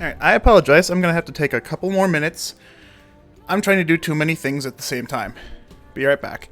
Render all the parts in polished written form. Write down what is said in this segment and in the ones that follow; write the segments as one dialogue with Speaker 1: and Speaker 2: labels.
Speaker 1: Alright, I apologize. I'm gonna have to take a couple more minutes. I'm trying to do too many things at the same time. Be right back.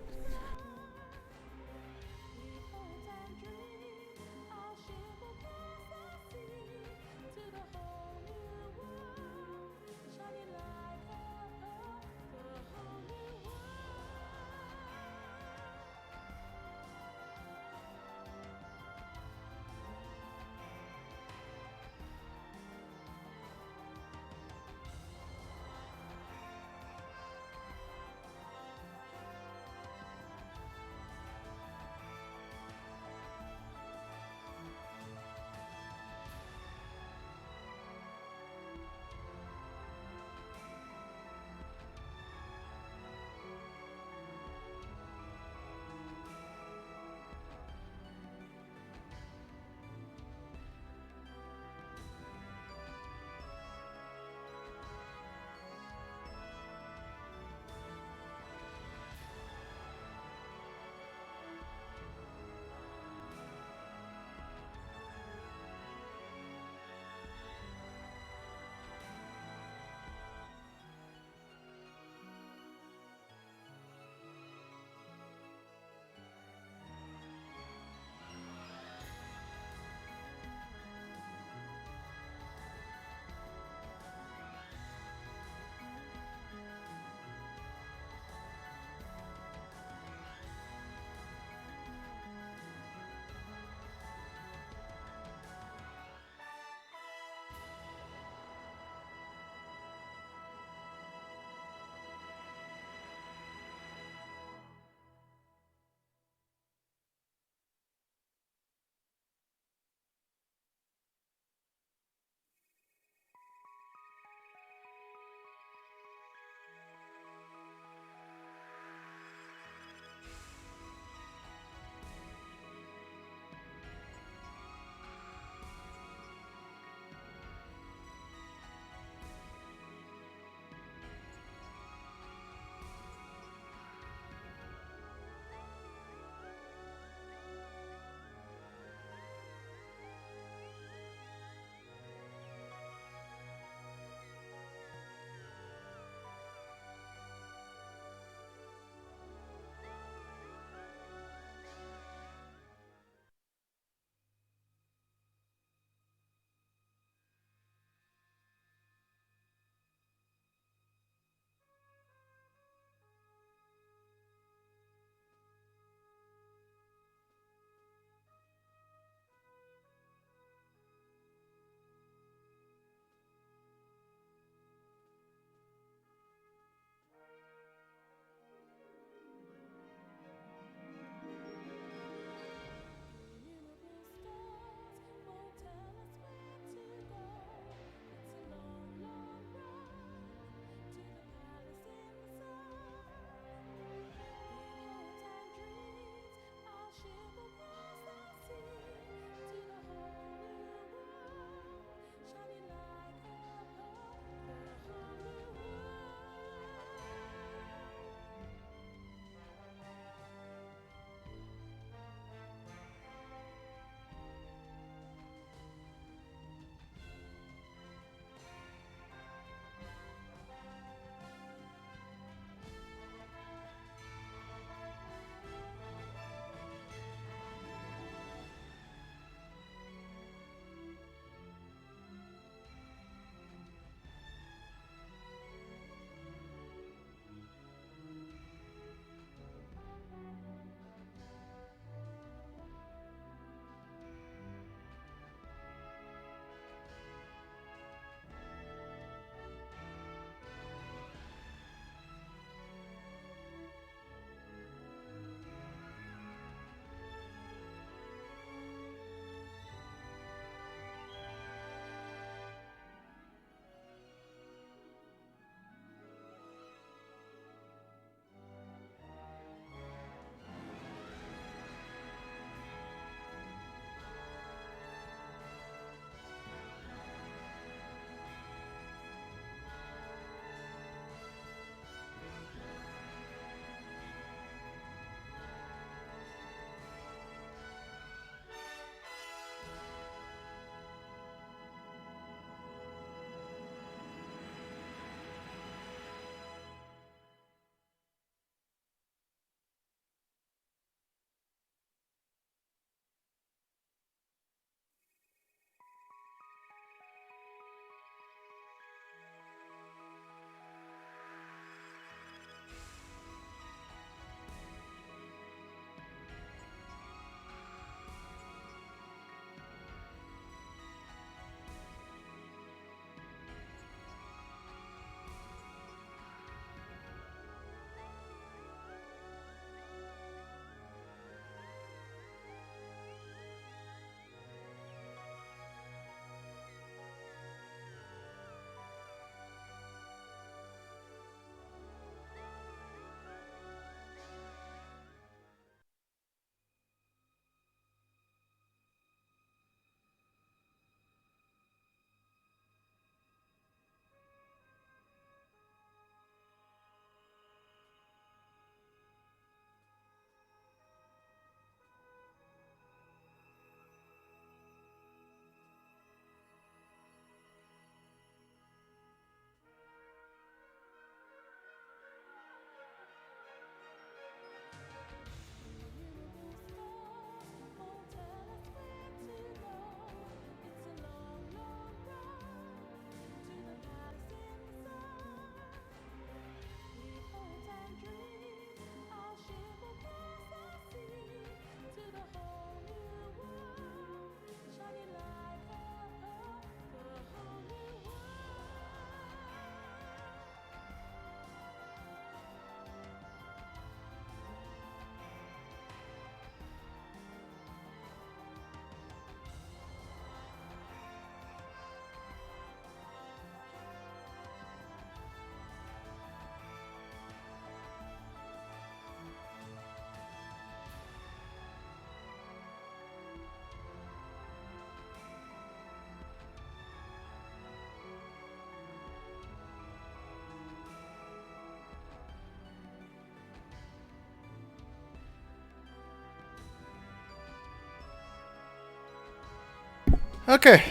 Speaker 1: Okay.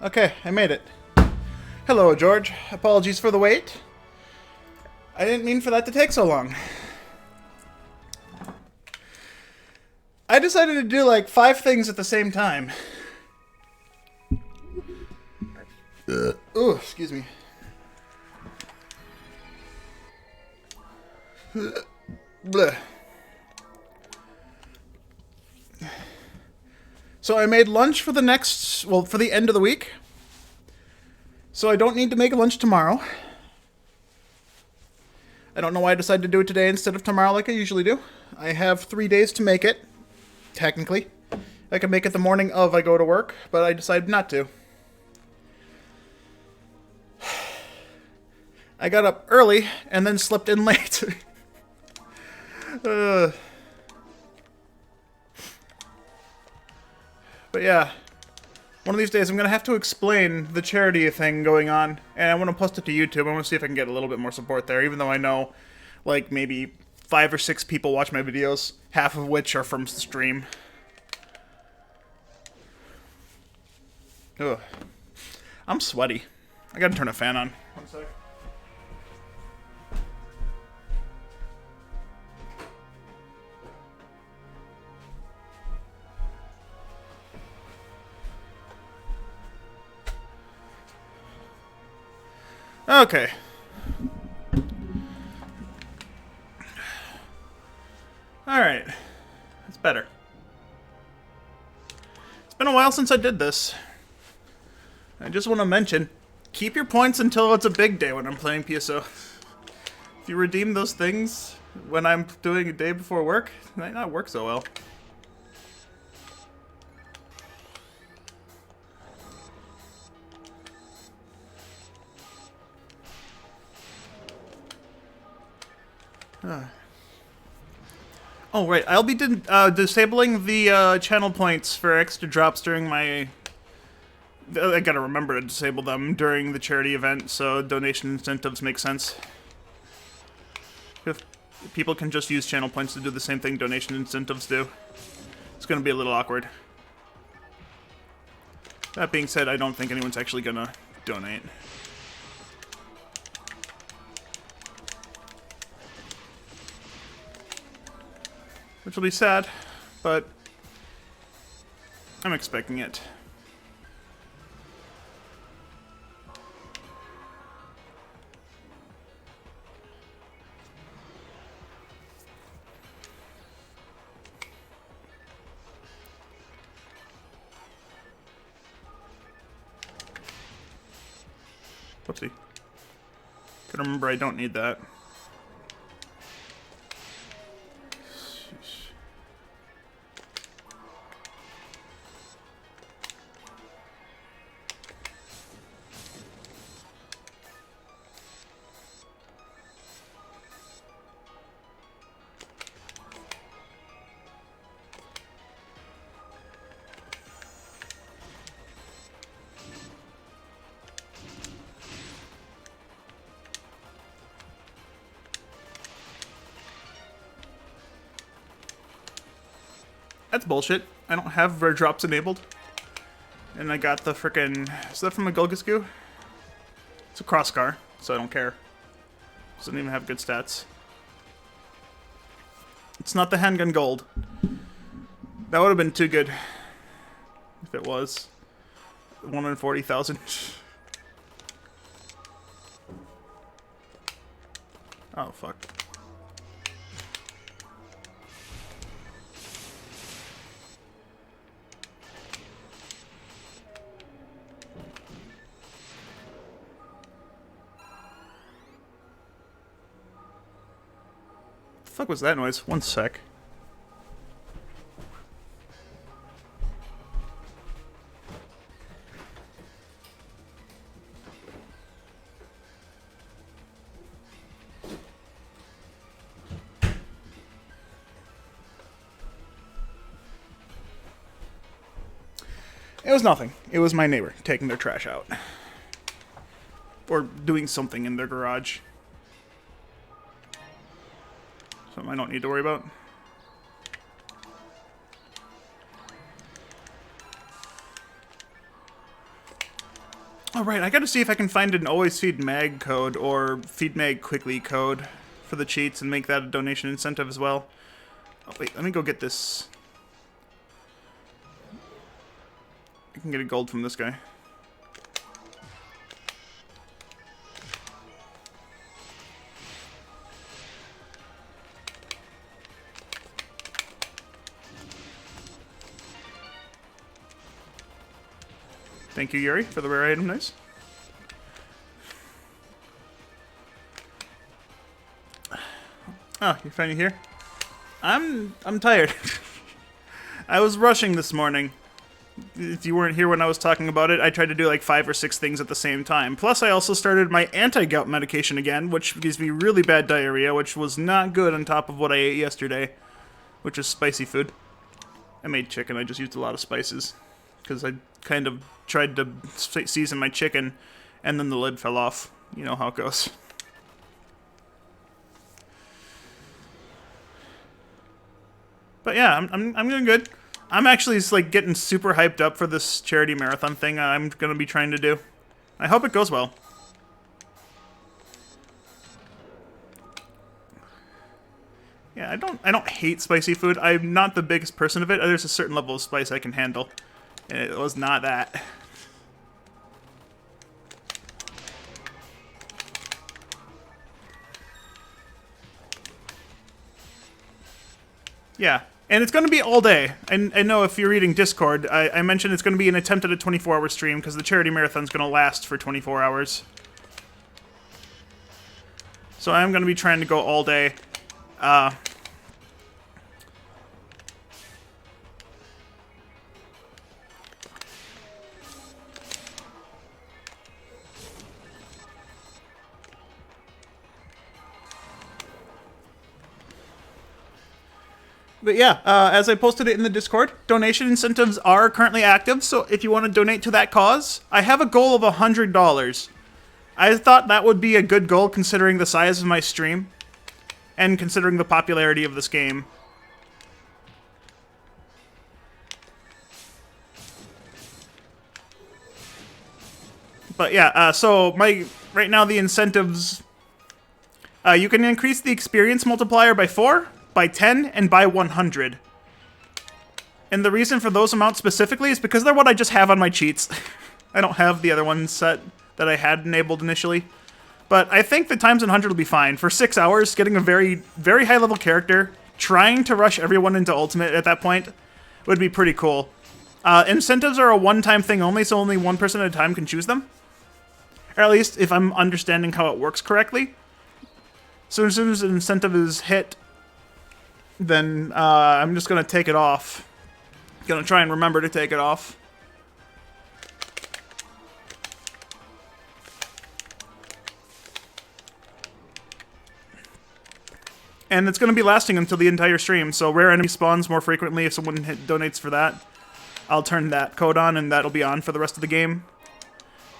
Speaker 1: Okay, I made it. Hello, George. Apologies for the wait. I didn't mean for that to take so long. I decided to do like 5 things at the same time. Ooh, excuse me. Bleh. So I made lunch for the next, well, for the end of the week. So I don't need to make lunch tomorrow. I don't know why I decided to do it today instead of tomorrow like I usually do. I have 3 days to make it, technically. I can make it the morning of I go to work, but I decided not to. I got up early and then slept in late. But yeah, one of these days I'm going to have to explain the charity thing going on, and I want to post it to YouTube. I want to see if I can get a little bit more support there, even though I know, like, maybe 5 or 6 people watch my videos, half of which are from stream. Ugh. I'm sweaty. I gotta turn a fan on. One sec. Okay. Alright. That's better. It's been a while since I did this. I just want to mention, keep your points until it's a big day when I'm playing PSO. If you redeem those things when I'm doing a day before work, it might not work so well. Oh, right. I'll be disabling the channel points for extra drops during my... I gotta remember to disable them during the charity event, so donation incentives make sense. If people can just use channel points to do the same thing donation incentives do, it's gonna be a little awkward. That being said, I don't think anyone's actually gonna donate. Which will be sad, but I'm expecting it. Whoopsie. Gotta remember I don't need that. That's bullshit. I don't have rare drops enabled. And I got the frickin'... Is that from a Gulgasku? It's a crosscar, so I don't care. Doesn't even have good stats. It's not the Handgun Gold. That would have been too good. If it was. 140,000. Oh, fuck. The fuck was that noise? One sec. It was nothing. It was my neighbor taking their trash out. Or doing something in their garage. Something I don't need to worry about. Oh, right, I gotta see if I can find an always feed mag code or feed mag quickly code for the cheats and make that a donation incentive as well. Oh, wait, let me go get this. I can get a gold from this guy. Thank you, Yuri, for the rare item. Nice. Oh, you're finally here? I'm tired. I was rushing this morning. If you weren't here when I was talking about it, I tried to do like 5 or 6 things at the same time. Plus, I also started my anti-gout medication again, which gives me really bad diarrhea, which was not good on top of what I ate yesterday, which is spicy food. I made chicken. I just used a lot of spices because I kind of tried to season my chicken, and then the lid fell off. You know how it goes. But yeah, I'm doing good. I'm actually just, like, getting super hyped up for this charity marathon thing I'm gonna be trying to do. I hope it goes well. Yeah, I don't hate spicy food. I'm not the biggest person of it. There's a certain level of spice I can handle. And it was not that. Yeah. And it's going to be all day. I know if you're reading Discord, I mentioned it's going to be an attempt at a 24-hour stream because the charity marathon's going to last for 24 hours. So I'm going to be trying to go all day. But yeah, as I posted it in the Discord, donation incentives are currently active, so if you want to donate to that cause, I have a goal of $100. I thought that would be a good goal considering the size of my stream, and considering the popularity of this game. But yeah, so right now the incentives, you can increase the experience multiplier by 4, by 10, and by 100. And the reason for those amounts specifically is because they're what I just have on my cheats. I don't have the other ones set that I had enabled initially. But I think the times 100 will be fine. For 6 hours, getting a very, very high level character, trying to rush everyone into Ultimate at that point would be pretty cool. Incentives are a one-time thing only, so only one person at a time can choose them. Or at least if I'm understanding how it works correctly. So as soon as an incentive is hit, then I'm just going to take it off. Going to try and remember to take it off. And it's going to be lasting until the entire stream, so rare enemy spawns more frequently if someone donates for that. I'll turn that code on, and that'll be on for the rest of the game.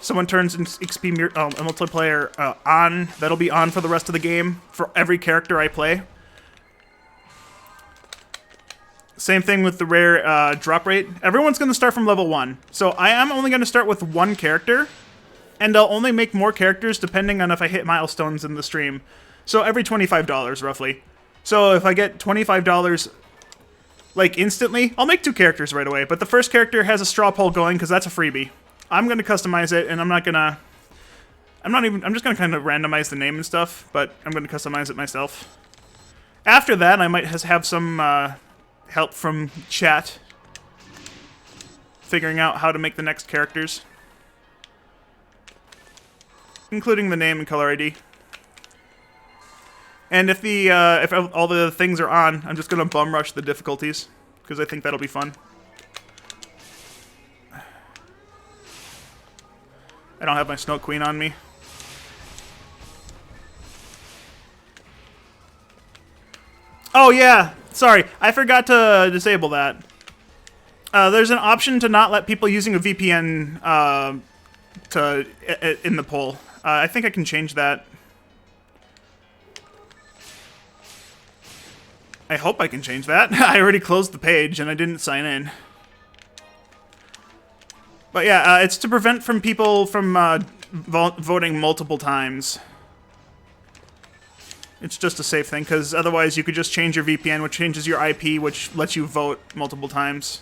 Speaker 1: Someone turns XP multiplayer on, that'll be on for the rest of the game for every character I play. Same thing with the rare drop rate. Everyone's going to start from level 1. So I am only going to start with one character, and I'll only make more characters depending on if I hit milestones in the stream. So every $25, roughly. So if I get $25, like, instantly, I'll make 2 characters right away. But the first character has a straw poll going, because that's a freebie. I'm going to customize it, and I'm just going to kind of randomize the name and stuff, but I'm going to customize it myself. After that, I might have some help from chat, figuring out how to make the next characters, including the name and color ID. And if all the things are on, I'm just going to bum rush the difficulties, because I think that'll be fun. I don't have my Snow Queen on me. Oh yeah, sorry, I forgot to disable that. There's an option to not let people using a VPN in the poll. I think I can change that. I hope I can change that. I already closed the page and I didn't sign in. But yeah, it's to prevent from people from voting multiple times. It's just a safe thing, because otherwise you could just change your VPN, which changes your IP, which lets you vote multiple times.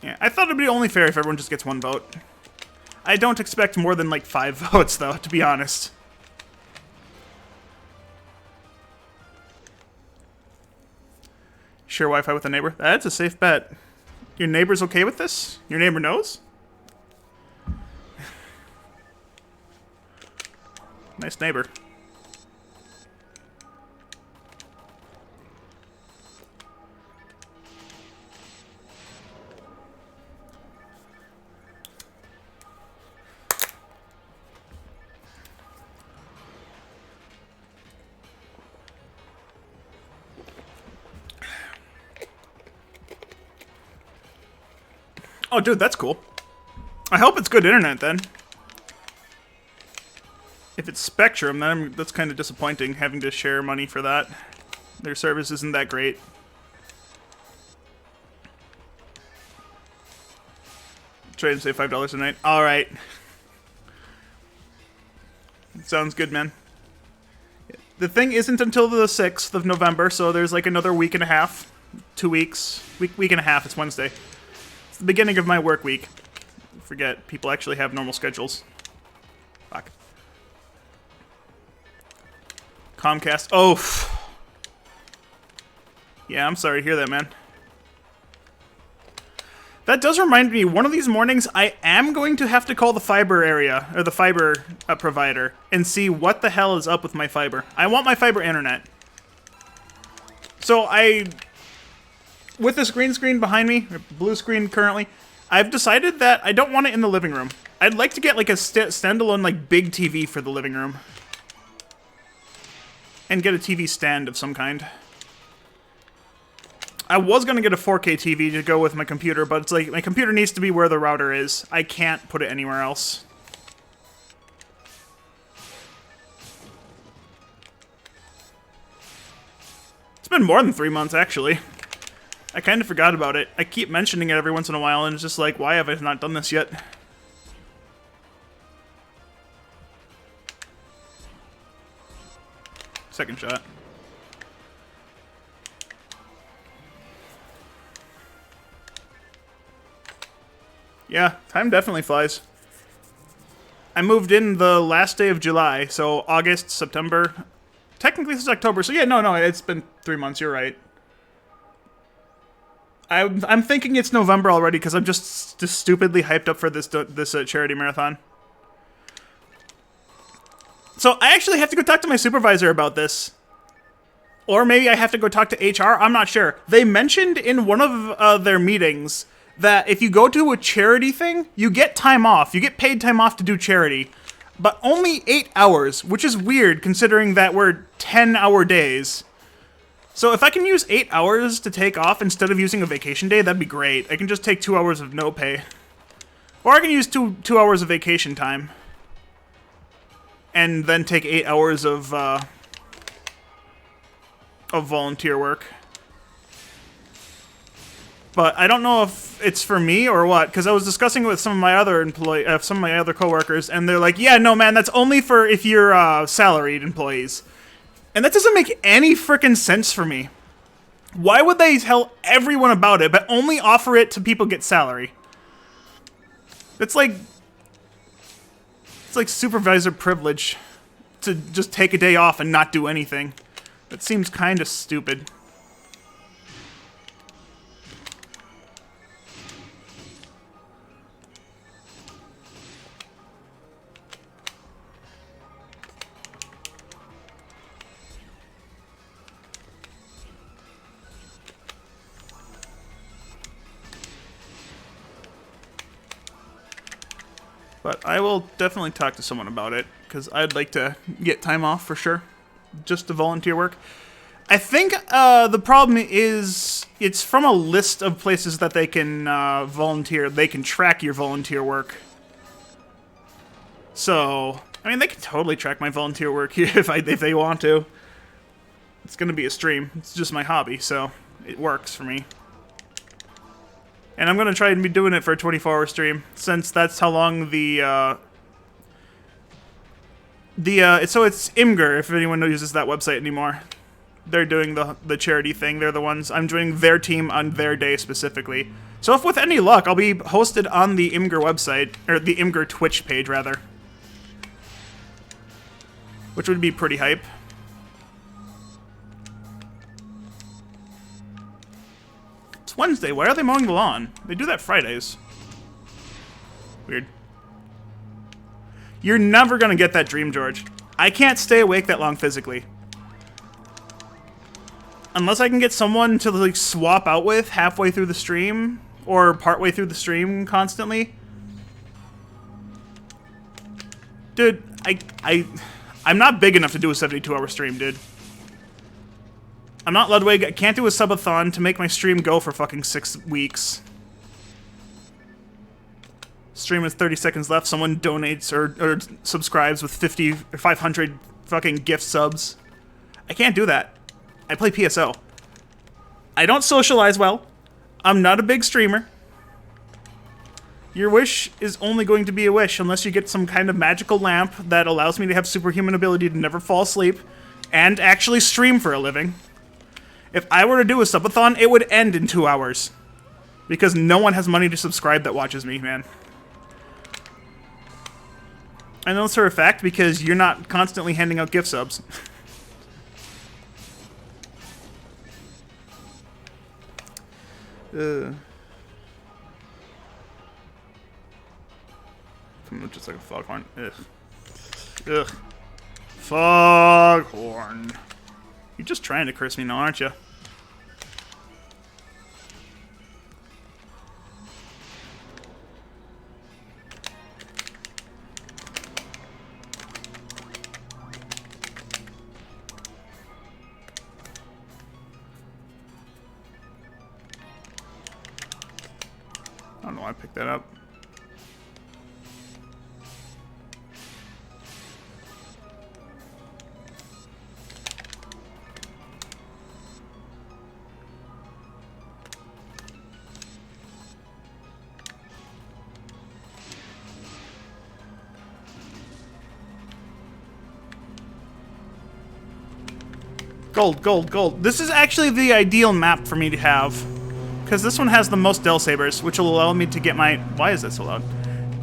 Speaker 1: Yeah, I thought it'd be only fair if everyone just gets one vote. I don't expect more than, like, 5 votes, though, to be honest. Share Wi-Fi with a neighbor? That's a safe bet. Your neighbor's okay with this? Your neighbor knows? Nice neighbor. Oh, dude, that's cool. I hope it's good internet, then. If it's Spectrum, then that's kind of disappointing, having to share money for that. Their service isn't that great. Try and save $5 a night. Alright. Sounds good, man. The thing isn't until the 6th of November, so there's like another week and a half. 2 weeks. Week and a half, it's Wednesday. It's the beginning of my work week. Forget, people actually have normal schedules. Fuck. Comcast. Oh. Yeah, I'm sorry to hear that, man. That does remind me, one of these mornings, I am going to have to call the fiber area, or the fiber provider, and see what the hell is up with my fiber. I want my fiber internet. So with this green screen behind me, or blue screen currently, I've decided that I don't want it in the living room. I'd like to get like a standalone, like, big TV for the living room. And get a TV stand of some kind. I was going to get a 4K TV to go with my computer, but it's like, my computer needs to be where the router is. I can't put it anywhere else. It's been more than 3 months, actually. I kind of forgot about it. I keep mentioning it every once in a while, and it's just like, why have I not done this yet? Second shot. Yeah, time definitely flies. I moved in the last day of July, so August, September. Technically this is October, so yeah, no, it's been 3 months, you're right. I'm thinking it's November already because I'm just stupidly hyped up for this charity marathon. So I actually have to go talk to my supervisor about this. Or maybe I have to go talk to HR, I'm not sure. They mentioned in one of their meetings that if you go to a charity thing, you get time off. You get paid time off to do charity. But only 8 hours, which is weird considering that we're 10-hour days. So if I can use 8 hours to take off instead of using a vacation day, that'd be great. I can just take 2 hours of no pay. Or I can use two hours of vacation time. And then take 8 hours of volunteer work. But I don't know if it's for me or what, because I was discussing it with some of my other coworkers, and they're like, "Yeah, no, man, that's only for if you're salaried employees," and that doesn't make any frickin' sense for me. Why would they tell everyone about it, but only offer it to people get salary? It's like supervisor privilege to just take a day off and not do anything. That seems kind of stupid. But I will definitely talk to someone about it, because I'd like to get time off for sure, just to volunteer work. I think the problem is it's from a list of places that they can volunteer. They can track your volunteer work. So, I mean, they can totally track my volunteer work if they want to. It's going to be a stream. It's just my hobby, so it works for me. And I'm going to try and be doing it for a 24-hour stream, since that's how long so it's Imgur, if anyone uses that website anymore. They're doing the charity thing. They're the ones. I'm joining their team on their day specifically. So if with any luck, I'll be hosted on the Imgur website, or the Imgur Twitch page, rather. Which would be pretty hype. It's Wednesday. Why are they mowing the lawn? They do that Fridays. Weird. You're never gonna get that dream, George. I can't stay awake that long physically. Unless I can get someone to, like, swap out with halfway through the stream, or partway through the stream constantly. Dude, I'm not big enough to do a 72-hour stream, dude. I'm not Ludwig. I can't do a subathon to make my stream go for fucking 6 weeks. Stream has 30 seconds left. Someone donates or subscribes with 50 or 500 fucking gift subs. I can't do that. I play PSO. I don't socialize well. I'm not a big streamer. Your wish is only going to be a wish unless you get some kind of magical lamp that allows me to have superhuman ability to never fall asleep and actually stream for a living. If I were to do a subathon, it would end in 2 hours. Because no one has money to subscribe that watches me, man. I know it's for a fact because you're not constantly handing out gift subs. Just like a foghorn. Ugh. Ugh. Foghorn. You're just trying to curse me now, aren't you? I don't know why I picked that up. Gold, gold, gold. This is actually the ideal map for me to have. Because this one has the most Del Sabers, which will allow me to get my... Why is that so loud?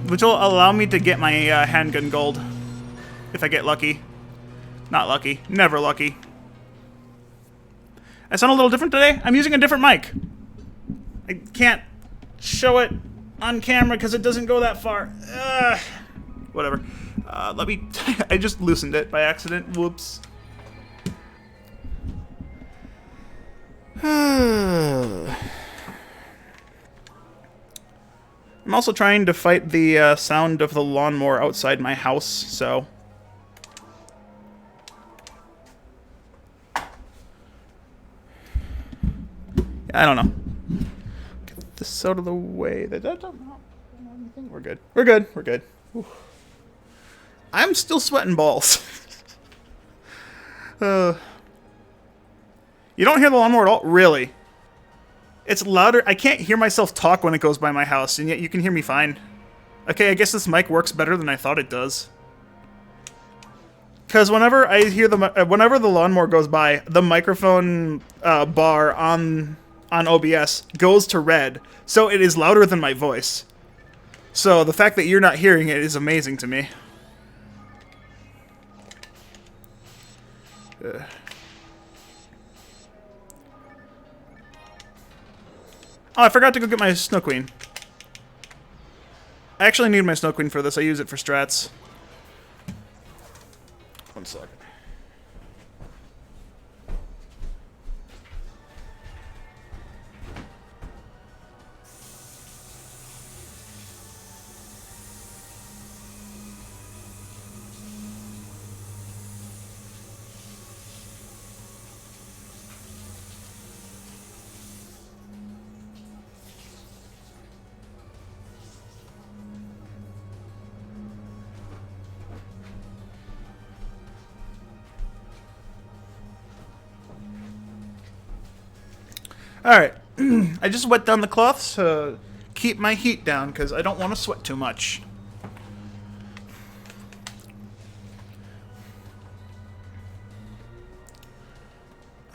Speaker 1: Which will allow me to get my Handgun Gold. If I get lucky. Not lucky. Never lucky. I sound a little different today. I'm using a different mic. I can't show it on camera because it doesn't go that far. Whatever. Let me... I just loosened it by accident. Whoops. I'm also trying to fight the sound of the lawnmower outside my house, so... I don't know. Get this out of the way. We're good. We're good. We're good. Whew. I'm still sweating balls. You don't hear the lawnmower at all? Really? It's louder. I can't hear myself talk when it goes by my house, and yet you can hear me fine. Okay, I guess this mic works better than I thought it does. Because whenever I hear whenever the lawnmower goes by, the microphone bar on OBS goes to red, so it is louder than my voice. So the fact that you're not hearing it is amazing to me. Oh, I forgot to go get my Snow Queen. I actually need my Snow Queen for this. I use it for strats. 1 second. Alright, I just wet down the cloths to keep my heat down because I don't want to sweat too much.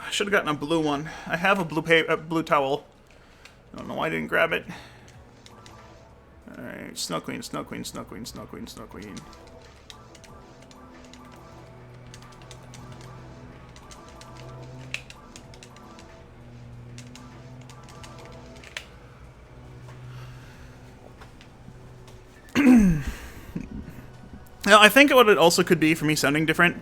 Speaker 1: I should have gotten a blue one. I have a blue towel. I don't know why I didn't grab it. Alright, Snow Queen, Snow Queen, Snow Queen, Snow Queen, Snow Queen. Now, I think what it also could be for me sounding different.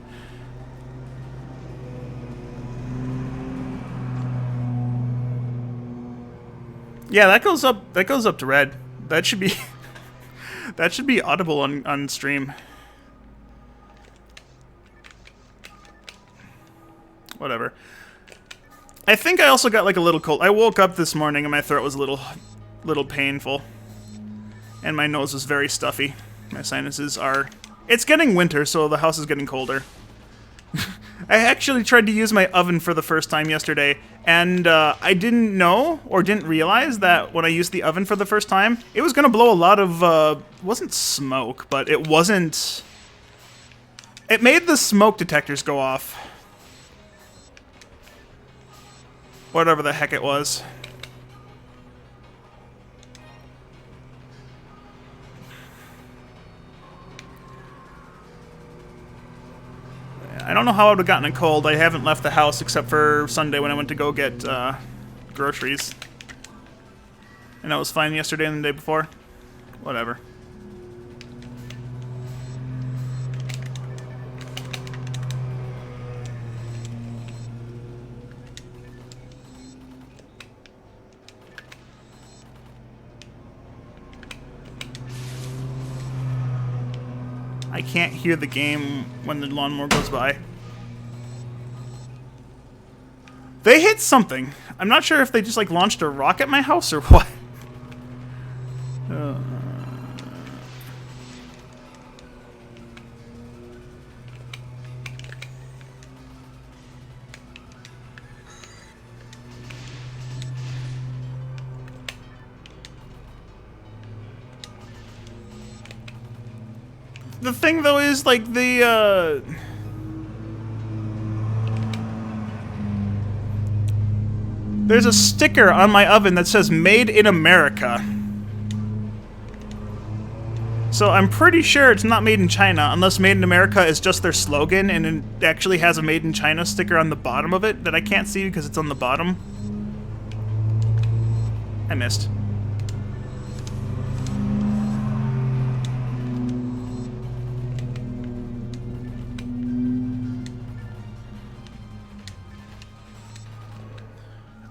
Speaker 1: Yeah, that goes up. That goes up to red. That should be. That should be audible on stream. Whatever. I think I also got like a little cold. I woke up this morning and my throat was a little painful, and my nose was very stuffy. My sinuses are. It's getting winter, so the house is getting colder. I actually tried to use my oven for the first time yesterday, and I didn't know or didn't realize that when I used the oven for the first time, it was going to blow a lot of, it wasn't smoke, but it wasn't... It made the smoke detectors go off. Whatever the heck it was. I don't know how I would have gotten a cold. I haven't left the house except for Sunday when I went to go get groceries. And I was fine yesterday and the day before. Whatever. I can't hear the game when the lawnmower goes by. They hit something. I'm not sure if they just like launched a rock at my house or what. The thing though is like the there's a sticker on my oven that says Made in America. So I'm pretty sure it's not made in China, unless Made in America is just their slogan and it actually has a Made in China sticker on the bottom of it that I can't see because it's on the bottom. I missed.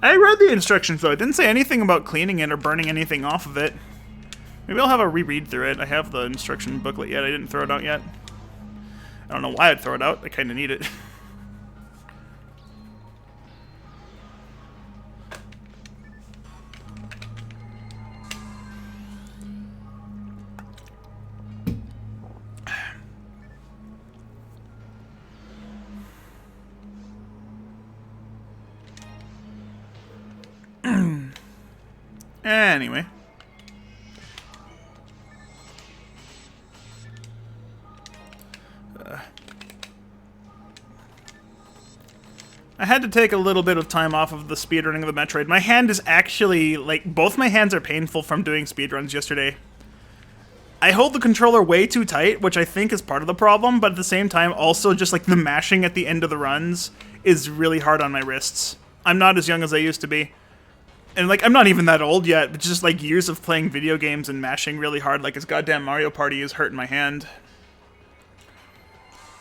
Speaker 1: I read the instructions though. It didn't say anything about cleaning it or burning anything off of it. Maybe I'll have a reread through it. I have the instruction booklet yet. I didn't throw it out yet. I don't know why I'd throw it out. I kind of need it. Anyway. I had to take a little bit of time off of the speedrunning of the Metroid. My hand is actually, like, both my hands are painful from doing speedruns yesterday. I hold the controller way too tight, which I think is part of the problem, but at the same time, also just, like, the mashing at the end of the runs is really hard on my wrists. I'm not as young as I used to be. And, like, I'm not even that old yet, but just, like, years of playing video games and mashing really hard, like, this goddamn Mario Party is hurting my hand.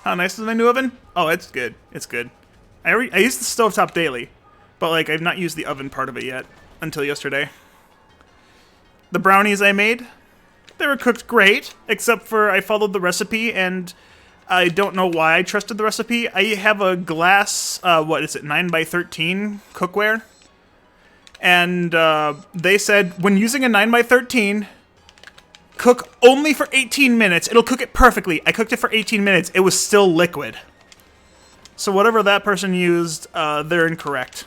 Speaker 1: How nice is my new oven? Oh, it's good. It's good. I use the stovetop daily, but, like, I've not used the oven part of it yet until yesterday. The brownies I made, they were cooked great, except for I followed the recipe, and I don't know why I trusted the recipe. I have a glass, what is it, 9x13 cookware, and they said, when using a 9x13, cook only for 18 minutes. It'll cook it perfectly. I cooked it for 18 minutes. It was still liquid. So whatever that person used, they're incorrect.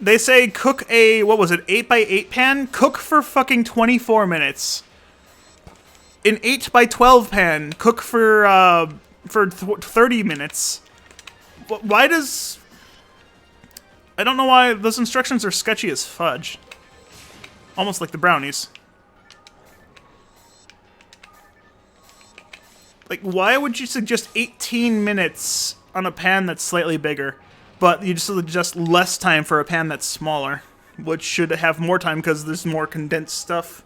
Speaker 1: They say cook a, what was it, 8x8 pan? Cook for fucking 24 minutes. An 8x12 pan, cook for 30 minutes. Why does... I don't know why those instructions are sketchy as fudge. Almost like the brownies. Like, why would you suggest 18 minutes on a pan that's slightly bigger, but you just suggest less time for a pan that's smaller, which should have more time because there's more condensed stuff?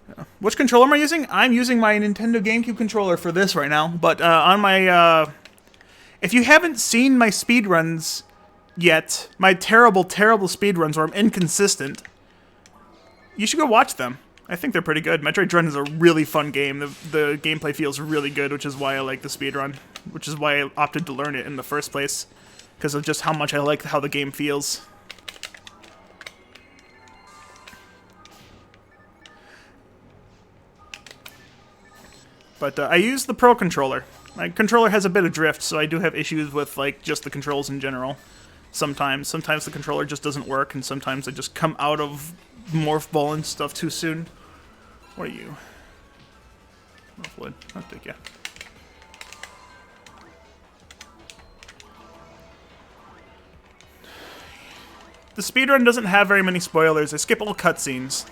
Speaker 1: Yeah. Which controller am I using? I'm using my Nintendo GameCube controller for this right now, but on my... if you haven't seen my speedruns yet, my terrible, terrible speedruns where I'm inconsistent, you should go watch them. I think they're pretty good. Metroid Dread is a really fun game. The gameplay feels really good, which is why I like the speedrun. Which is why I opted to learn it in the first place. Because of just how much I like how the game feels. But I use the Pro Controller. My controller has a bit of drift, so I do have issues with like just the controls in general. Sometimes the controller just doesn't work, and sometimes I just come out of morph ball and stuff too soon. What are you? Morph wood. I'll take you. The speedrun doesn't have very many spoilers. I skip all cutscenes.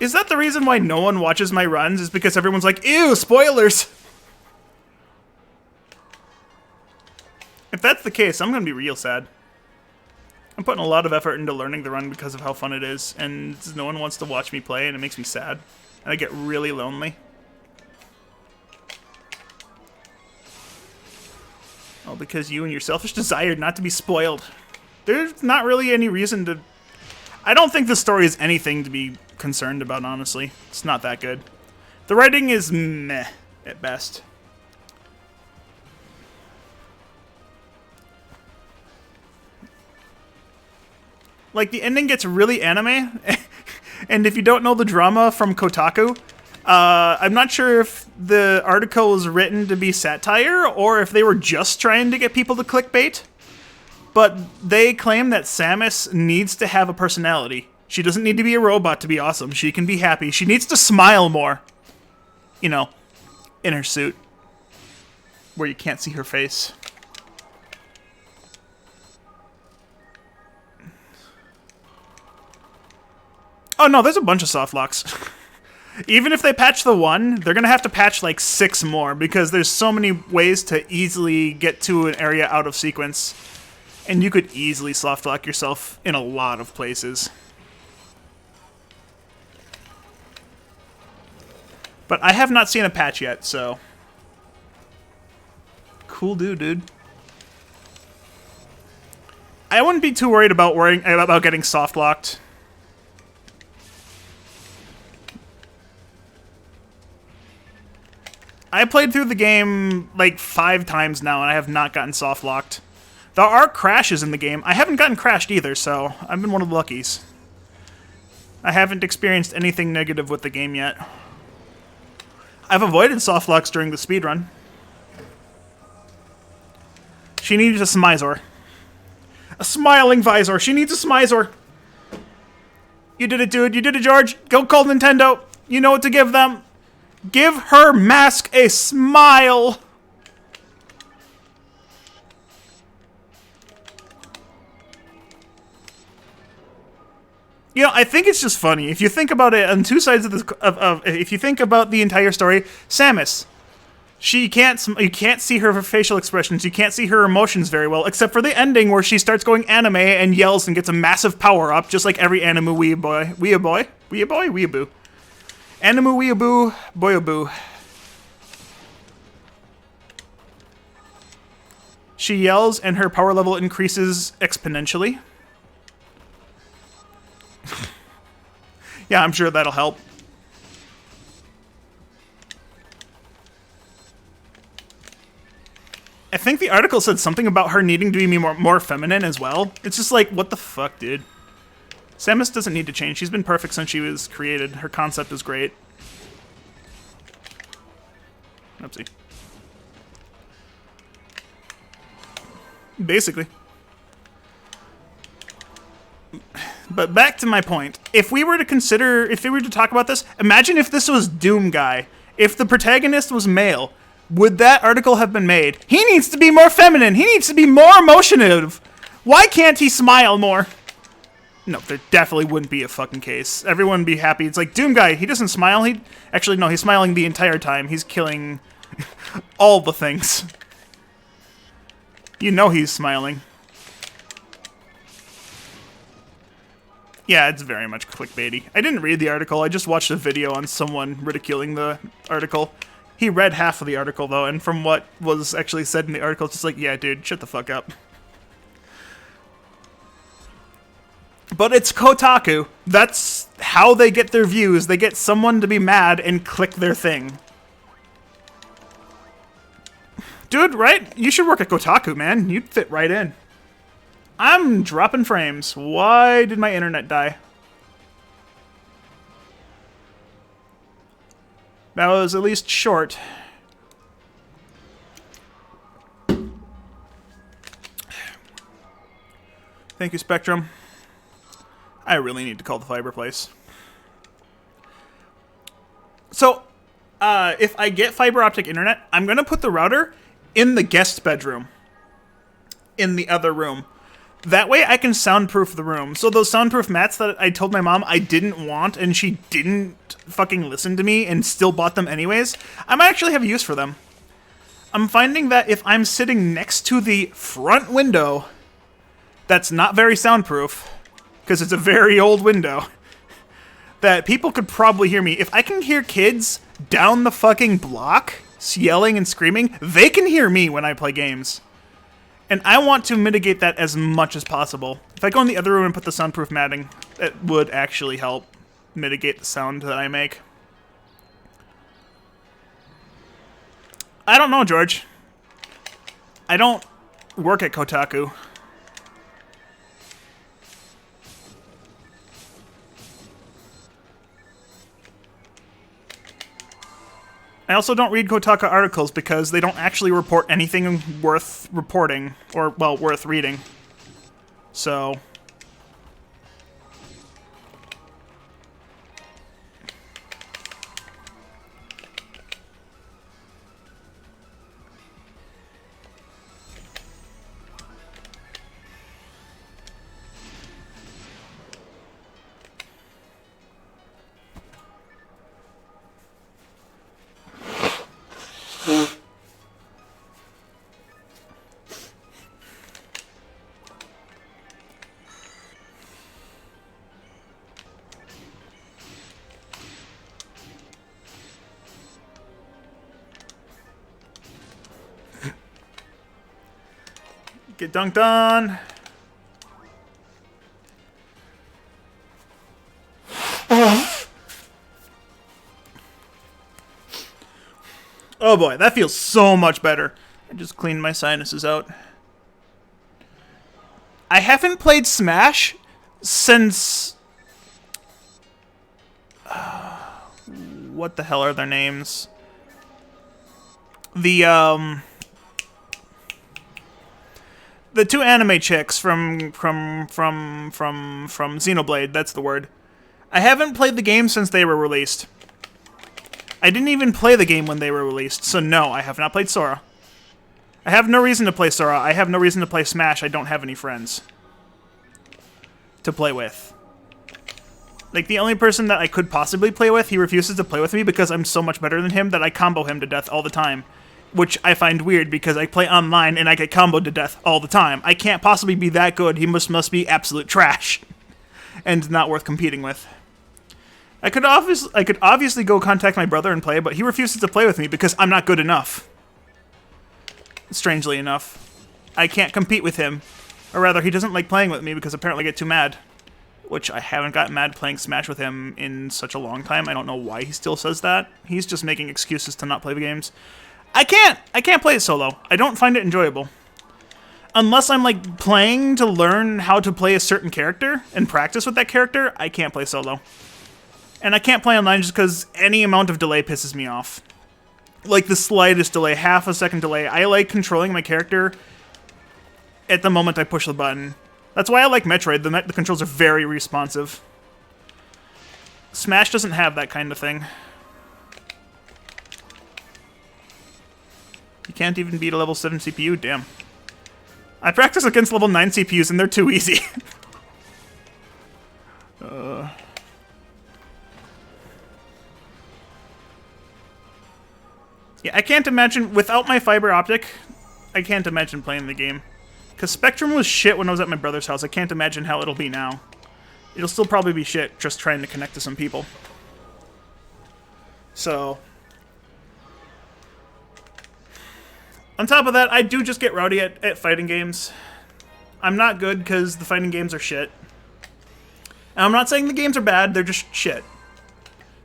Speaker 1: Is that the reason why no one watches my runs? Is because everyone's like, ew, spoilers! If that's the case, I'm gonna be real sad. I'm putting a lot of effort into learning the run because of how fun it is, and no one wants to watch me play, and it makes me sad. And I get really lonely. All because you and your selfish desire not to be spoiled. There's not really any reason to... I don't think the story is anything to be concerned about, honestly. It's not that good. The writing is meh, at best. Like, the ending gets really anime, and if you don't know the drama from Kotaku, I'm not sure if the article was written to be satire, or if they were just trying to get people to clickbait, but they claim that Samus needs to have a personality. She doesn't need to be a robot to be awesome. She can be happy. She needs to smile more. You know, in her suit, where you can't see her face. Oh no, there's a bunch of soft locks. Even if they patch the one, they're gonna have to patch like 6 more because there's so many ways to easily get to an area out of sequence. And you could easily soft lock yourself in a lot of places. But I have not seen a patch yet, so... Cool dude. I wouldn't be too worried about getting soft locked. I played through the game like 5 times now, and I have not gotten soft locked. There are crashes in the game. I haven't gotten crashed either, so I've been one of the luckies. I haven't experienced anything negative with the game yet. I've avoided soft locks during the speedrun. She needs a Smizor. A smiling visor. She needs a Smizor. You did it, dude. You did it, George. Go call Nintendo. You know what to give them. Give her mask a smile. You know, I think it's just funny. If you think about it on 2 sides of this, if you think about the entire story, Samus, you can't see her facial expressions, you can't see her emotions very well, except for the ending where she starts going anime and yells and gets a massive power up, just like every anime weeaboo. Anime weeaboo, boyaboo. She yells and her power level increases exponentially. Yeah, I'm sure that'll help. I think the article said something about her needing to be more feminine as well. It's just like, what the fuck, dude? Samus doesn't need to change. She's been perfect since she was created. Her concept is great. Oopsie. Basically. But back to my point. If we were to talk about this, imagine if this was Doom Guy. If the protagonist was male, would that article have been made? He needs to be more feminine. He needs to be more emotive. Why can't he smile more? No, there definitely wouldn't be a fucking case. Everyone would be happy. It's like, Doom Guy, he doesn't smile. Actually, no, he's smiling the entire time. He's killing all the things. You know he's smiling. Yeah, it's very much clickbaity. I didn't read the article. I just watched a video on someone ridiculing the article. He read half of the article, though, and from what was actually said in the article, it's just like, yeah, dude, shut the fuck up. But it's Kotaku. That's how they get their views. They get someone to be mad and click their thing. Dude, right? You should work at Kotaku, man. You'd fit right in. I'm dropping frames. Why did my internet die? That was at least short. Thank you, Spectrum. I really need to call the fiber place. So, if I get fiber optic internet, I'm going to put the router in the guest bedroom. In the other room. That way I can soundproof the room. So those soundproof mats that I told my mom I didn't want and she didn't fucking listen to me and still bought them anyways, I might actually have use for them. I'm finding that if I'm sitting next to the front window that's not very soundproof, because it's a very old window, that people could probably hear me. If I can hear kids down the fucking block yelling and screaming, they can hear me when I play games. And I want to mitigate that as much as possible. If I go in the other room and put the soundproof matting, it would actually help mitigate the sound that I make. I don't know, George. I don't work at Kotaku. I also don't read Kotaku articles because they don't actually report anything worth reporting, or, well, worth reading. So... Get dunked on. Oh boy, that feels so much better. I just cleaned my sinuses out. I haven't played Smash since... what the hell are their names? The two anime chicks from Xenoblade, that's the word. I haven't played the game since they were released. I didn't even play the game when they were released, so no, I have not played Sora. I have no reason to play Sora. I have no reason to play Smash. I don't have any friends to play with. Like, the only person that I could possibly play with, he refuses to play with me because I'm so much better than him that I combo him to death all the time. Which I find weird because I play online and I get comboed to death all the time. I can't possibly be that good. He must be absolute trash. And not worth competing with. I could obviously go contact my brother and play, but he refuses to play with me because I'm not good enough. Strangely enough. I can't compete with him. Or rather, he doesn't like playing with me because apparently I get too mad. Which I haven't gotten mad playing Smash with him in such a long time. I don't know why he still says that. He's just making excuses to not play the games. I can't play it solo. I don't find it enjoyable. Unless I'm, like, playing to learn how to play a certain character and practice with that character, I can't play solo. And I can't play online just because any amount of delay pisses me off. Like, the slightest delay, half a second delay. I like controlling my character at the moment I push the button. That's why I like Metroid. The controls are very responsive. Smash doesn't have that kind of thing. You can't even beat a level 7 CPU, damn. I practice against level 9 CPUs and they're too easy. Yeah, I can't imagine, without my fiber optic, I can't imagine playing the game. Because Spectrum was shit when I was at my brother's house. I can't imagine how it'll be now. It'll still probably be shit, just trying to connect to some people. So... on top of that, I do just get rowdy at fighting games. I'm not good because the fighting games are shit. And I'm not saying the games are bad, they're just shit.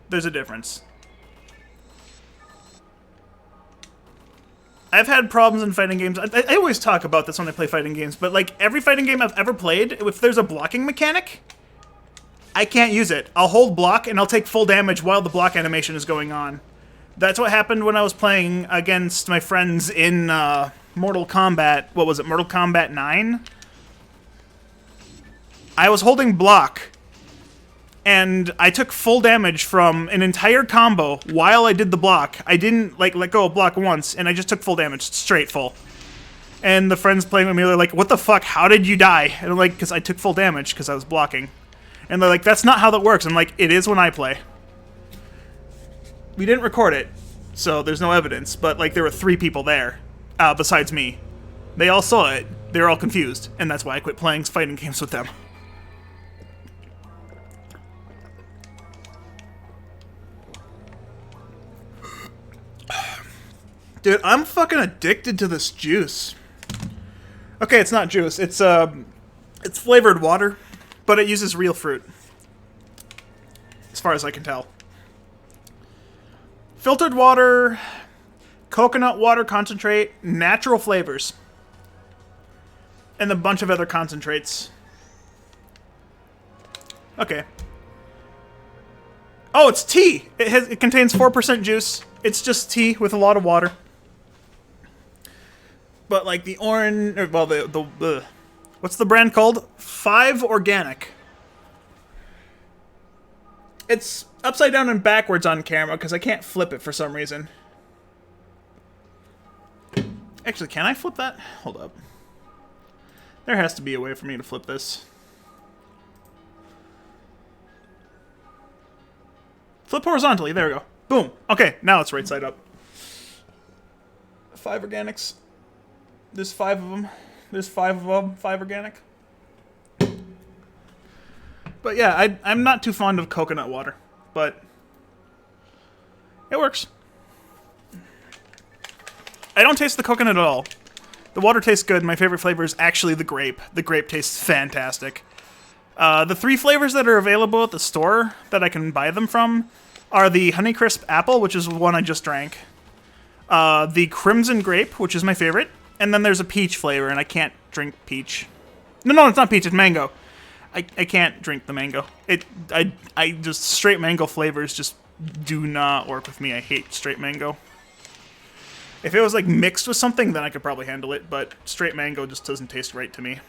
Speaker 1: There's a difference. I've had problems in fighting games. I always talk about this when I play fighting games, but like every fighting game I've ever played, if there's a blocking mechanic, I can't use it. I'll hold block and I'll take full damage while the block animation is going on. That's what happened when I was playing against my friends in Mortal Kombat. What was it, Mortal Kombat 9? I was holding block, and I took full damage from an entire combo while I did the block. I didn't like let go of block once, and I just took full damage, straight full. And the friends playing with me, they're like, "What the fuck? How did you die?" And I'm like, "Because I took full damage because I was blocking." And they're like, "That's not how that works." I'm like, "It is when I play." We didn't record it, so there's no evidence, but like there were 3 people there, besides me. They all saw it, they were all confused, and that's why I quit playing fighting games with them. Dude, I'm fucking addicted to this juice. Okay, it's not juice, it's flavored water, but it uses real fruit. As far as I can tell. Filtered water, coconut water concentrate, natural flavors, and a bunch of other concentrates. Okay. Oh, it's tea! It contains 4% juice. It's just tea with a lot of water. But like the orange, or, well, the what's the brand called? 5 Organic. It's upside down and backwards on camera because I can't flip it for some reason. Actually, can I flip that? Hold up. There has to be a way for me to flip this. Flip horizontally, there we go. Boom. Okay, now it's right side up. 5 Organics. There's 5 of them. There's 5 of them. 5 Organic. But yeah, I'm not too fond of coconut water, but it works. I don't taste the coconut at all. The water tastes good. My favorite flavor is actually the grape. The grape tastes fantastic. The 3 flavors that are available at the store that I can buy them from are the Honeycrisp Apple, which is the one I just drank, the Crimson Grape, which is my favorite, and then there's a peach flavor, and I can't drink peach. No, it's not peach, it's mango. I can't drink the mango. I just, straight mango flavors just do not work with me. I hate straight mango. If it was like mixed with something, then I could probably handle it, but straight mango just doesn't taste right to me.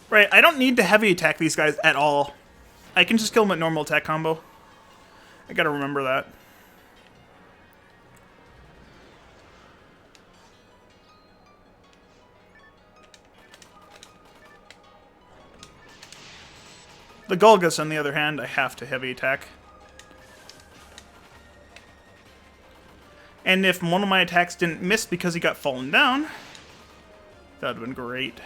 Speaker 1: Right, I don't need to heavy attack these guys at all. I can just kill them at normal attack combo. I gotta remember that. The Golgus, on the other hand, I have to heavy attack. And if one of my attacks didn't miss because he got fallen down, that would have been great.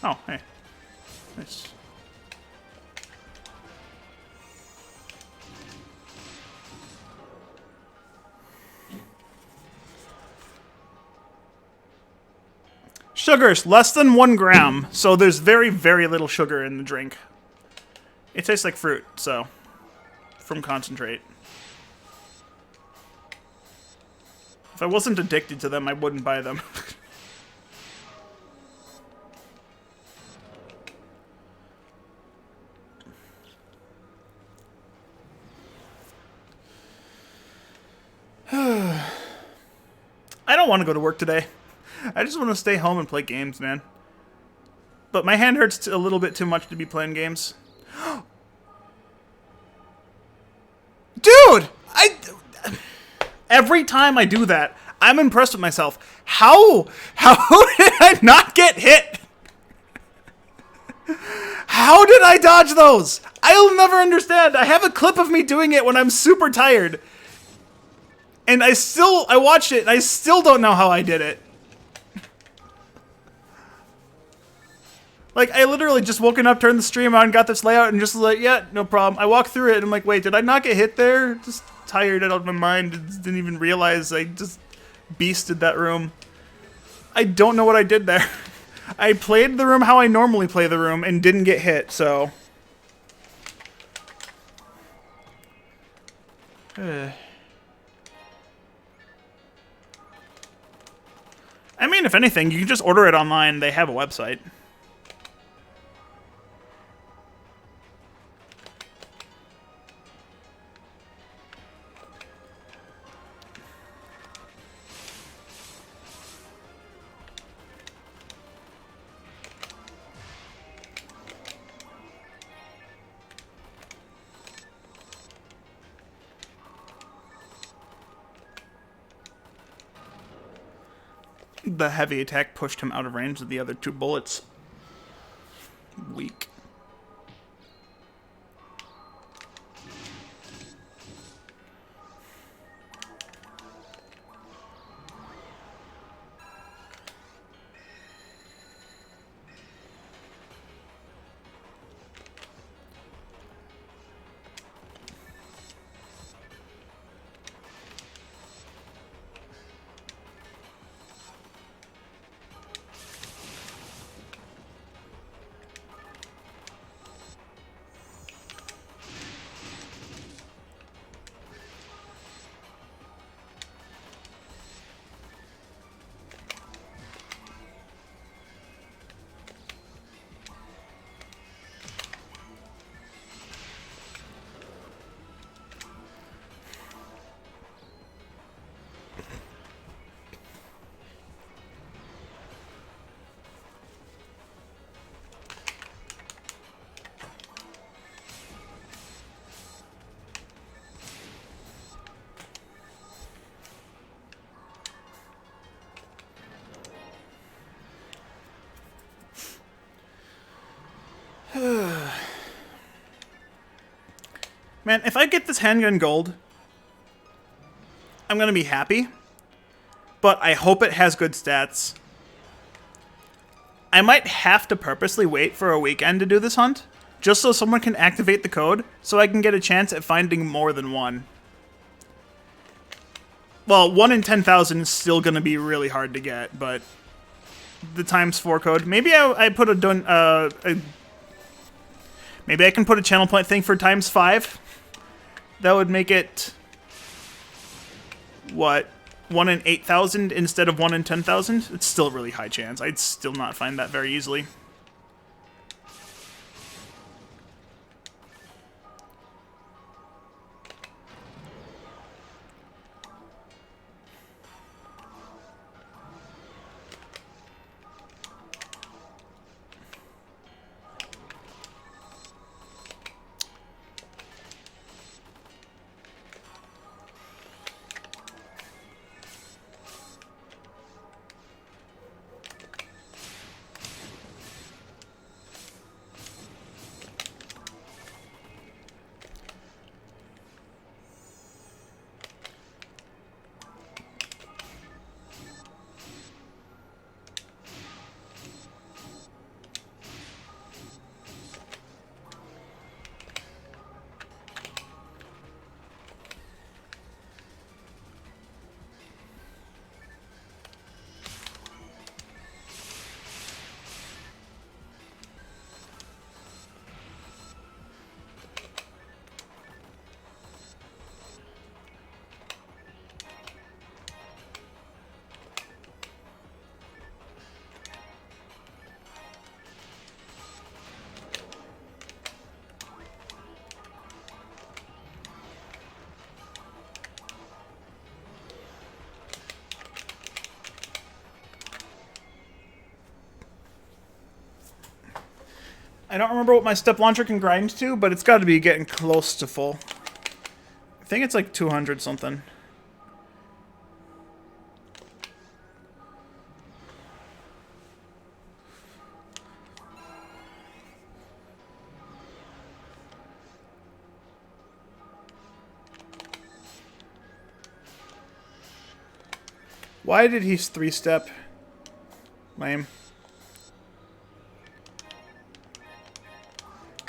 Speaker 1: Oh, hey. Nice. Sugar's less than 1 gram, so there's very, very little sugar in the drink. It tastes like fruit, so, from concentrate. If I wasn't addicted to them, I wouldn't buy them. don't want to go to work today. I just want to stay home and play games, man. But my hand hurts a little bit too much to be playing games. Dude! Every time I do that, I'm impressed with myself. How did I not get hit? How did I dodge those? I'll never understand. I have a clip of me doing it when I'm super tired. And I watched it and I still don't know how I did it. Like, I literally just woken up, turned the stream on, got this layout, and just like, yeah, no problem. I walked through it, and I'm like, wait, did I not get hit there? Just tired out of my mind, didn't even realize I just beasted that room. I don't know what I did there. I played the room how I normally play the room, and didn't get hit, so... I mean, if anything, you can just order it online. They have a website. The heavy attack pushed him out of range of the other two bullets. Weak. Man, if I get this Handgun Gold, I'm gonna be happy. But I hope it has good stats. I might have to purposely wait for a weekend to do this hunt, just so someone can activate the code, so I can get a chance at finding more than one. Well, 1 in 10,000 is still gonna be really hard to get, but the ×4 code. Maybe I put maybe I can put a channel point thing for ×5. That would make it, what, 1 in 8,000 instead of 1 in 10,000? It's still a really high chance. I'd still not find that very easily. I don't remember what my step launcher can grind to, but it's got to be getting close to full. I think it's like 200 something. Why did he 3-step? Lame.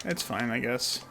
Speaker 1: It's fine, I guess.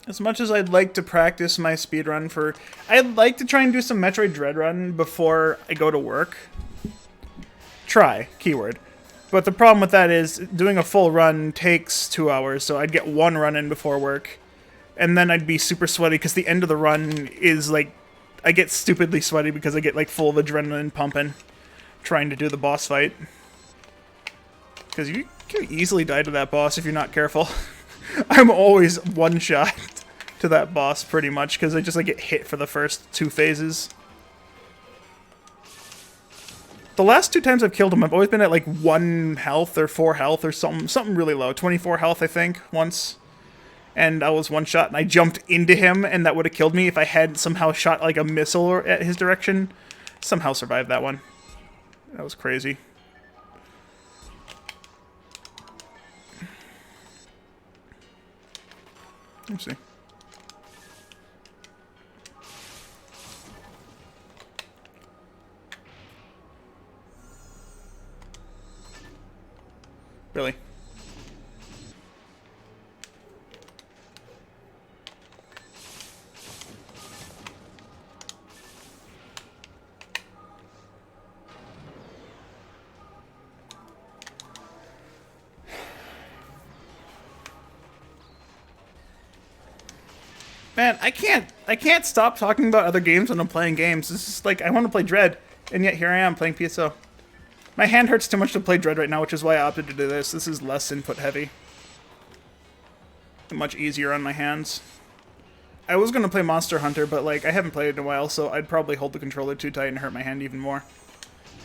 Speaker 1: As much as I'd like to practice my speedrun for... I'd like to try and do some Metroid Dread Run before I go to work. Try, keyword. But the problem with that is, doing a full run takes 2 hours, so I'd get 1 run in before work. And then I'd be super sweaty, because the end of the run is, like... I get stupidly sweaty because I get, like, full of adrenaline pumping, trying to do the boss fight. Because you can easily die to that boss if you're not careful. I'm always one shot to that boss, pretty much, because I just like get hit for the first 2 phases. The last 2 times I've killed him, I've always been at like 1 health or 4 health or something really low. 24 health, I think, once. And I was one shot, and I jumped into him, and that would have killed me if I had somehow shot like a missile at his direction. Somehow survived that one. That was crazy. Let's see. Really? Man, I can't stop talking about other games when I'm playing games. This is like, I want to play Dread, and yet here I am playing PSO. My hand hurts too much to play Dread right now, which is why I opted to do this. This is less input heavy. Much easier on my hands. I was going to play Monster Hunter, but like, I haven't played it in a while, so I'd probably hold the controller too tight and hurt my hand even more.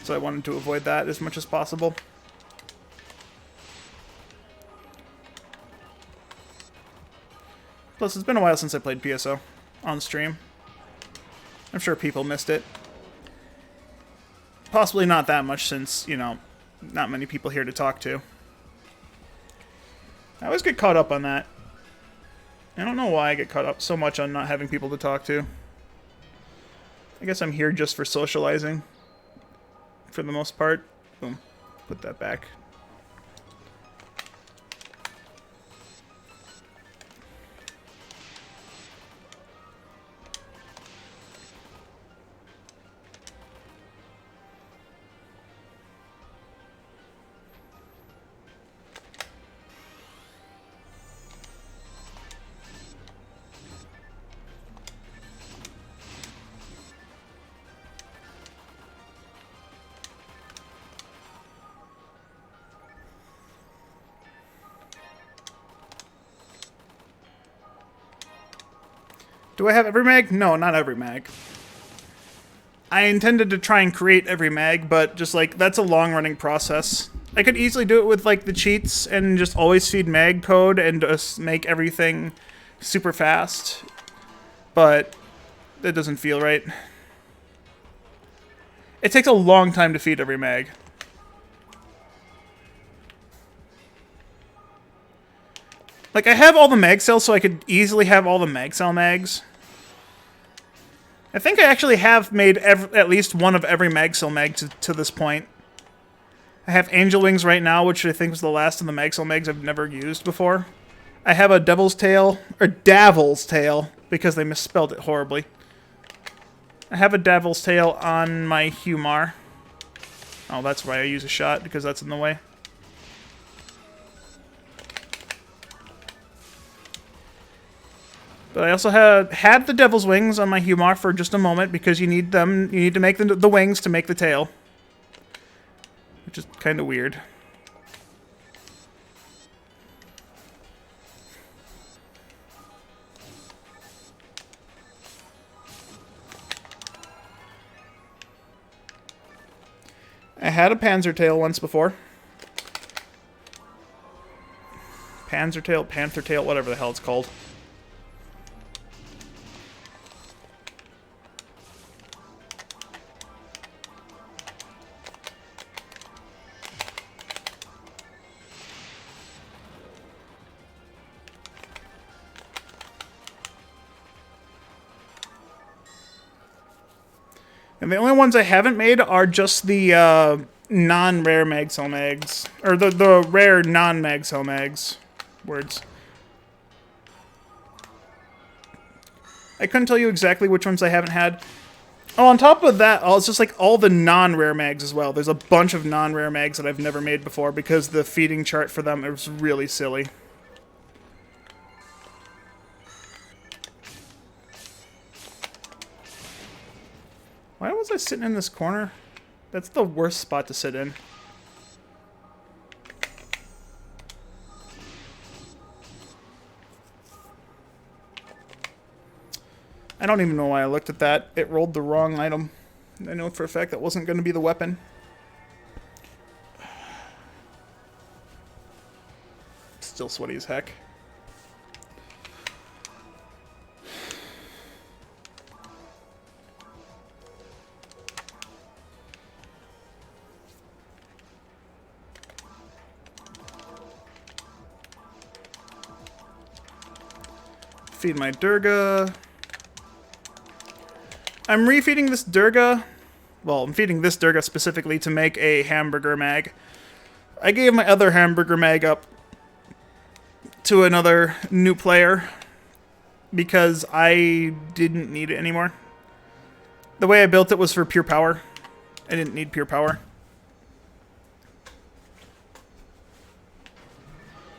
Speaker 1: So I wanted to avoid that as much as possible. Plus, it's been a while since I played PSO on stream. I'm sure people missed it. Possibly not that much since, you know, not many people here to talk to. I always get caught up on that. I don't know why I get caught up so much on not having people to talk to. I guess I'm here just for socializing. For the most part. Boom. Put that back. Do I have every mag? No, not every mag. I intended to try and create every mag, but just like, that's a long-running process. I could easily do it with like the cheats and just always feed mag code and just make everything super fast, but that doesn't feel right. It takes a long time to feed every mag. Like, I have all the mag cells, so I could easily have all the mag cell mags. I think I actually have made at least one of every mag cell mag to this point. I have Angel Wings right now, which I think was the last of the mag cell mags I've never used before. I have a Devil's Tail, or Davil's Tail, because they misspelled it horribly. I have a devil's tail on my Humar. Oh, that's why I use a shot, because that's in the way. But I also had the devil's wings on my Humar for just a moment, because you need them. You need to make the wings to make the tail. Which is kind of weird. I had a Panzer tail once before. Panzer tail, Panther tail, whatever the hell it's called. And the only ones I haven't made are just the non-rare mag cell mags. Or the rare non-mag cell mags. Words. I couldn't tell you exactly which ones I haven't had. Oh, on top of that, it's just like all the non-rare mags as well. There's a bunch of non-rare mags that I've never made before because the feeding chart for them is really silly. Why was I sitting in this corner? That's the worst spot to sit in. I don't even know why I looked at that. It rolled the wrong item. I know for a fact that wasn't going to be the weapon. Still sweaty as heck. Feed my Durga. I'm refeeding this Durga. Well, I'm feeding this Durga specifically to make a hamburger mag. I gave my other hamburger mag up to another new player because I didn't need it anymore. The way I built it was for pure power. I didn't need pure power.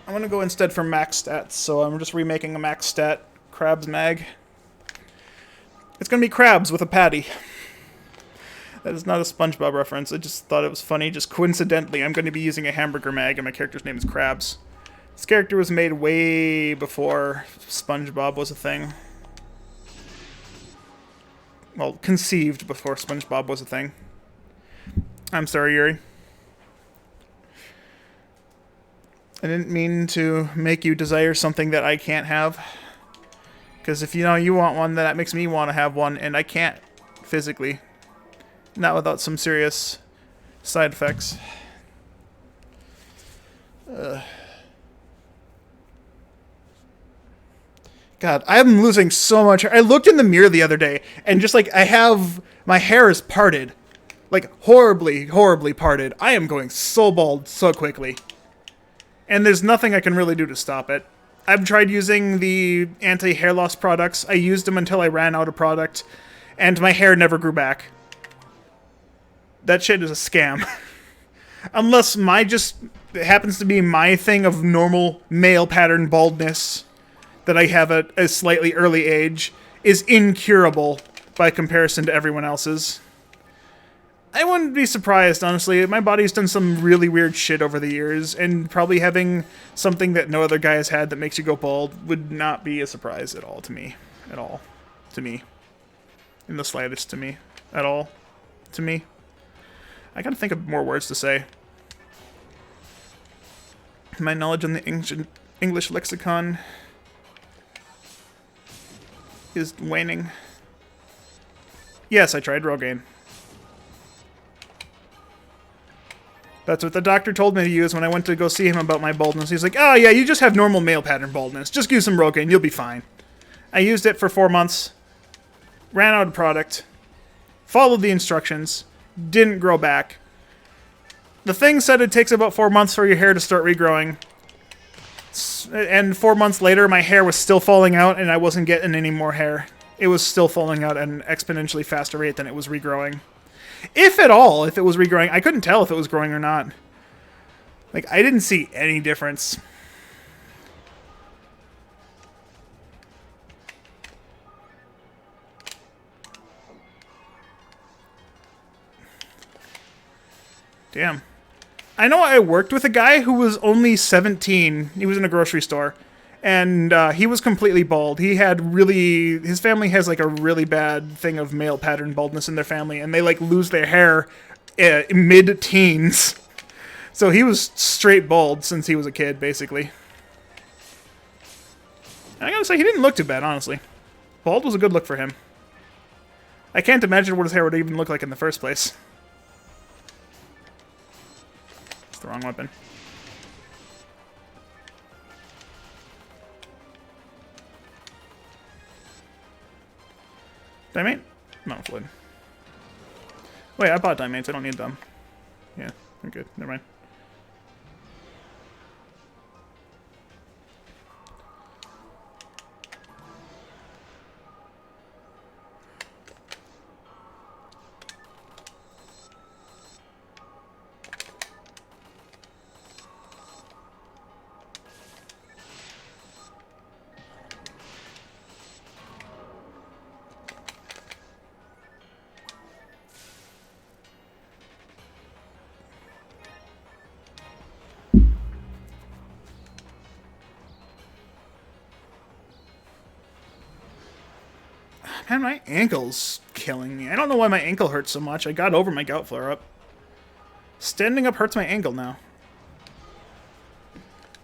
Speaker 1: I'm going to go instead for max stats, so I'm just remaking a max stat Crabs mag. It's going to be crabs with a patty. That is not a SpongeBob reference. I just thought it was funny. Just coincidentally, I'm going to be using a hamburger mag, and my character's name is Krabs. This character was made way before SpongeBob was a thing. Well, conceived before SpongeBob was a thing. I'm sorry, Yuri. I didn't mean to make you desire something that I can't have. Because if you know you want one, then that makes me want to have one, and I can't physically. Not without some serious side effects. God, I'm losing so much hair. I looked in the mirror the other day, and just like my hair is parted. Like, horribly, horribly parted. I am going so bald so quickly. And there's nothing I can really do to stop it. I've tried using the anti-hair loss products. I used them until I ran out of product, and my hair never grew back. That shit is a scam. Unless it happens to be my thing of normal male pattern baldness that I have at a slightly early age is incurable by comparison to everyone else's. I wouldn't be surprised, honestly. My body's done some really weird shit over the years, and probably having something that no other guy has had that makes you go bald would not be a surprise at all to me. At all. To me. In the slightest to me. At all. To me. I gotta think of more words to say. My knowledge on the English lexicon is waning. Yes, I tried Rogaine. That's what the doctor told me to use when I went to go see him about my baldness. He's like, oh yeah, you just have normal male pattern baldness. Just use some Rogaine, you'll be fine. I used it for 4 months. Ran out of product. Followed the instructions. Didn't grow back. The thing said it takes about 4 months for your hair to start regrowing. And 4 months later, my hair was still falling out, and I wasn't getting any more hair. It was still falling out at an exponentially faster rate than it was regrowing. If at all, if it was regrowing. I couldn't tell if it was growing or not. Like, I didn't see any difference. Damn. I know I worked with a guy who was only 17. He was in a grocery store. And he was completely bald. He had really... His family has, like, a really bad thing of male pattern baldness in their family. And they, like, lose their hair mid-teens. So he was straight bald since he was a kid, basically. And I gotta say, he didn't look too bad, honestly. Bald was a good look for him. I can't imagine what his hair would even look like in the first place. The wrong weapon. Diamante? No, fluid. Wait, I bought diamonds. I don't need them. Yeah, they're good. Never mind. Man, my ankle's killing me. I don't know why my ankle hurts so much. I got over my gout flare-up. Standing up hurts my ankle now.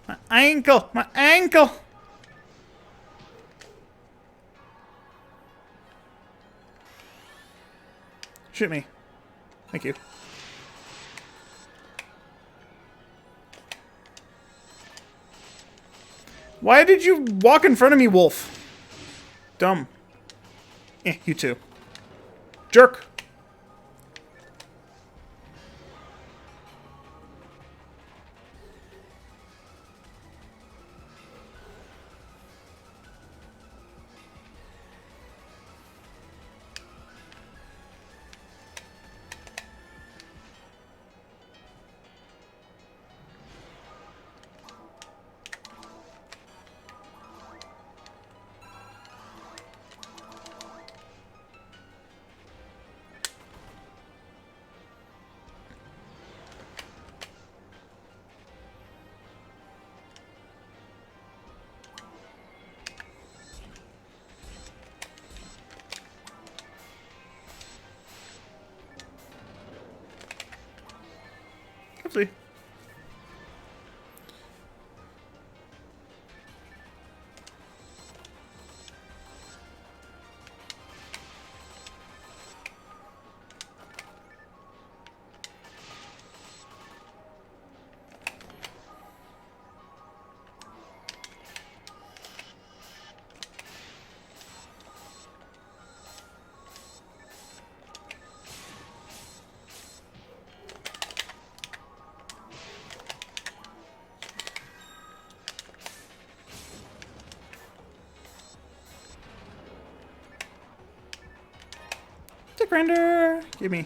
Speaker 1: My ankle! My ankle! Shoot me. Thank you. Why did you walk in front of me, wolf? Dumb. You too. Jerk. Oopsie. Stick render! Give me.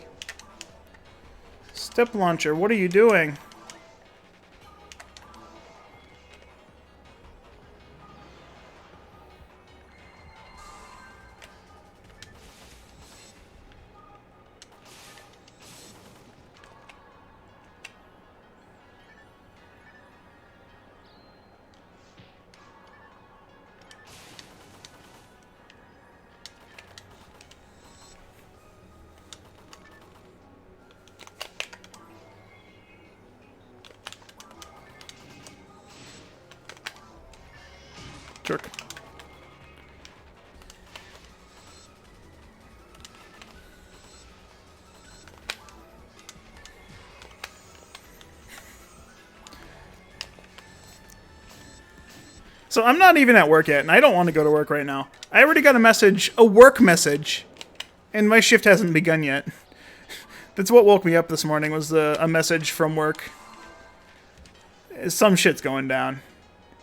Speaker 1: Step launcher, what are you doing? Jerk. So I'm not even at work yet, and I don't want to go to work right now. I already got a message, a work message, and my shift hasn't begun yet. That's what woke me up this morning, was a message from work. Some shit's going down.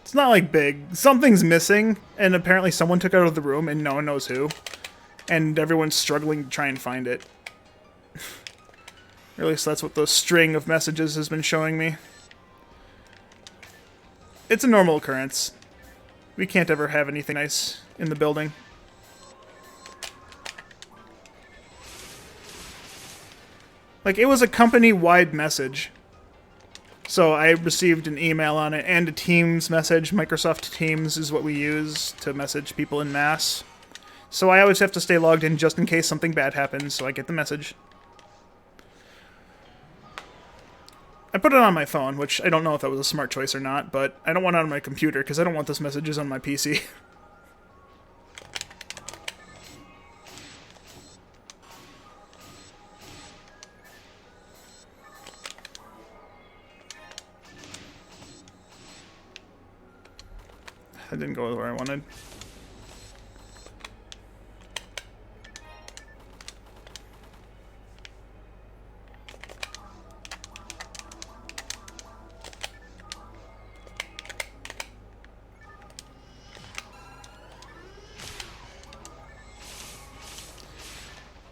Speaker 1: It's not like big. Something's missing, and apparently someone took it out of the room, and no one knows who. And everyone's struggling to try and find it. Or at least that's what the string of messages has been showing me. It's a normal occurrence. We can't ever have anything nice in the building. Like, it was a company-wide message. So I received an email on it and a Teams message. Microsoft Teams is what we use to message people in mass. So I always have to stay logged in just in case something bad happens, so I get the message. I put it on my phone, which I don't know if that was a smart choice or not, but I don't want it on my computer because I don't want those messages on my PC. That didn't go where I wanted.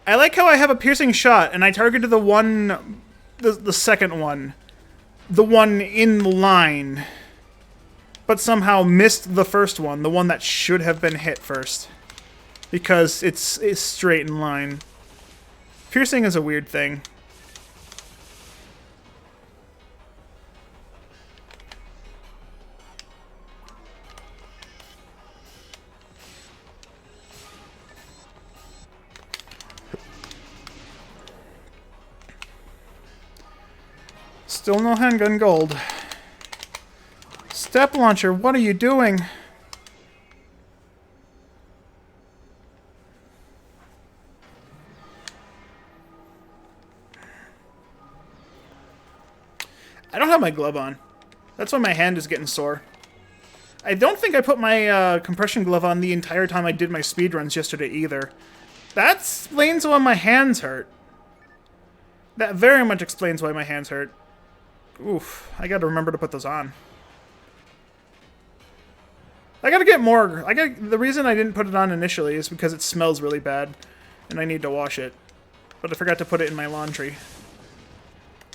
Speaker 1: I like how I have a piercing shot, and I targeted the one, the second one. The one in line. But somehow missed the first one, the one that should have been hit first. Because it's straight in line. Piercing is a weird thing. Still no handgun gold. Step launcher, what are you doing? I don't have my glove on. That's why my hand is getting sore. I don't think I put my compression glove on the entire time I did my speedruns yesterday either. That explains why my hands hurt. That very much explains why my hands hurt. Oof, I gotta remember to put those on. I gotta get more. The reason I didn't put it on initially is because it smells really bad, and I need to wash it. But I forgot to put it in my laundry.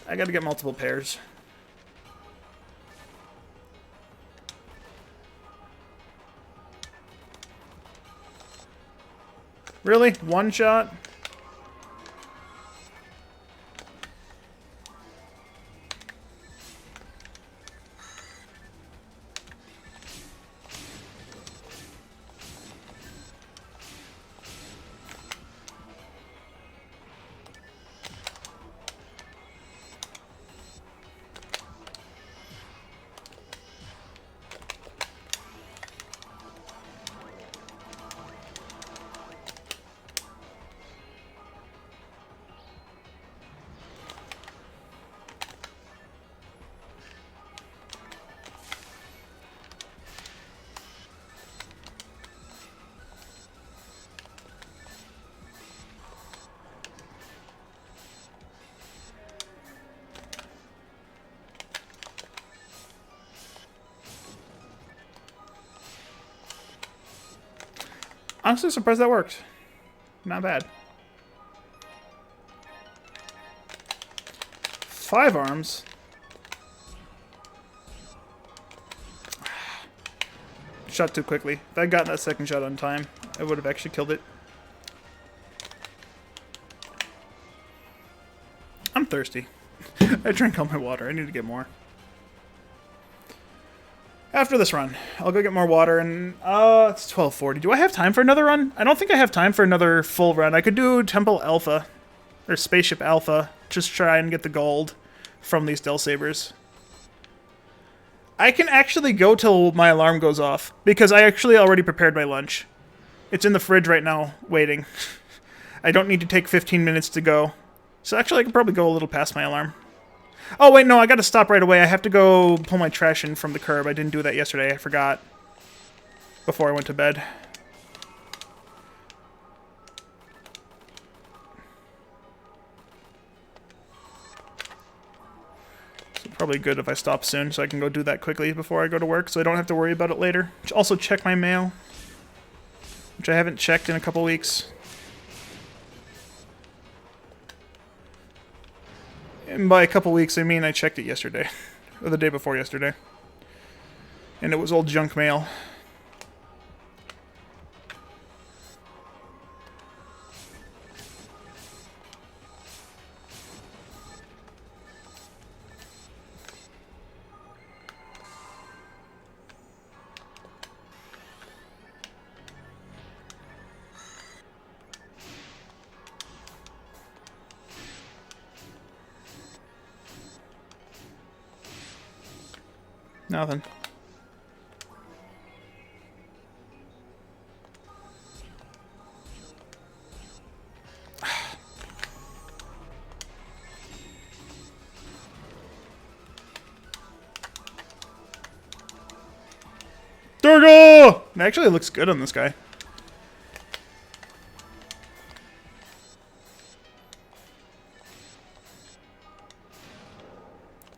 Speaker 1: I gotta get multiple pairs. Really? One shot? Honestly surprised that worked. Not bad. 5 arms. Shot too quickly. If I'd gotten that second shot on time, I would have actually killed it. I'm thirsty. I drank all my water. I need to get more. After this run, I'll go get more water, and it's 12:40. Do I have time for another run? I don't think I have time for another full run. I could do Temple Alpha, or Spaceship Alpha, just try and get the gold from these Del Sabers. I can actually go till my alarm goes off, because I actually already prepared my lunch. It's in the fridge right now, waiting. I don't need to take 15 minutes to go. So actually, I could probably go a little past my alarm. Oh, wait, no, I gotta stop right away. I have to go pull my trash in from the curb. I didn't do that yesterday. I forgot. Before I went to bed. So Probably good if I stop soon so I can go do that quickly before I go to work so I don't have to worry about it later. Also check my mail, which I haven't checked in a couple weeks. And by a couple weeks, I mean I checked it yesterday. Or the day before yesterday. And it was old junk mail. Nothing. Durga! It actually looks good on this guy.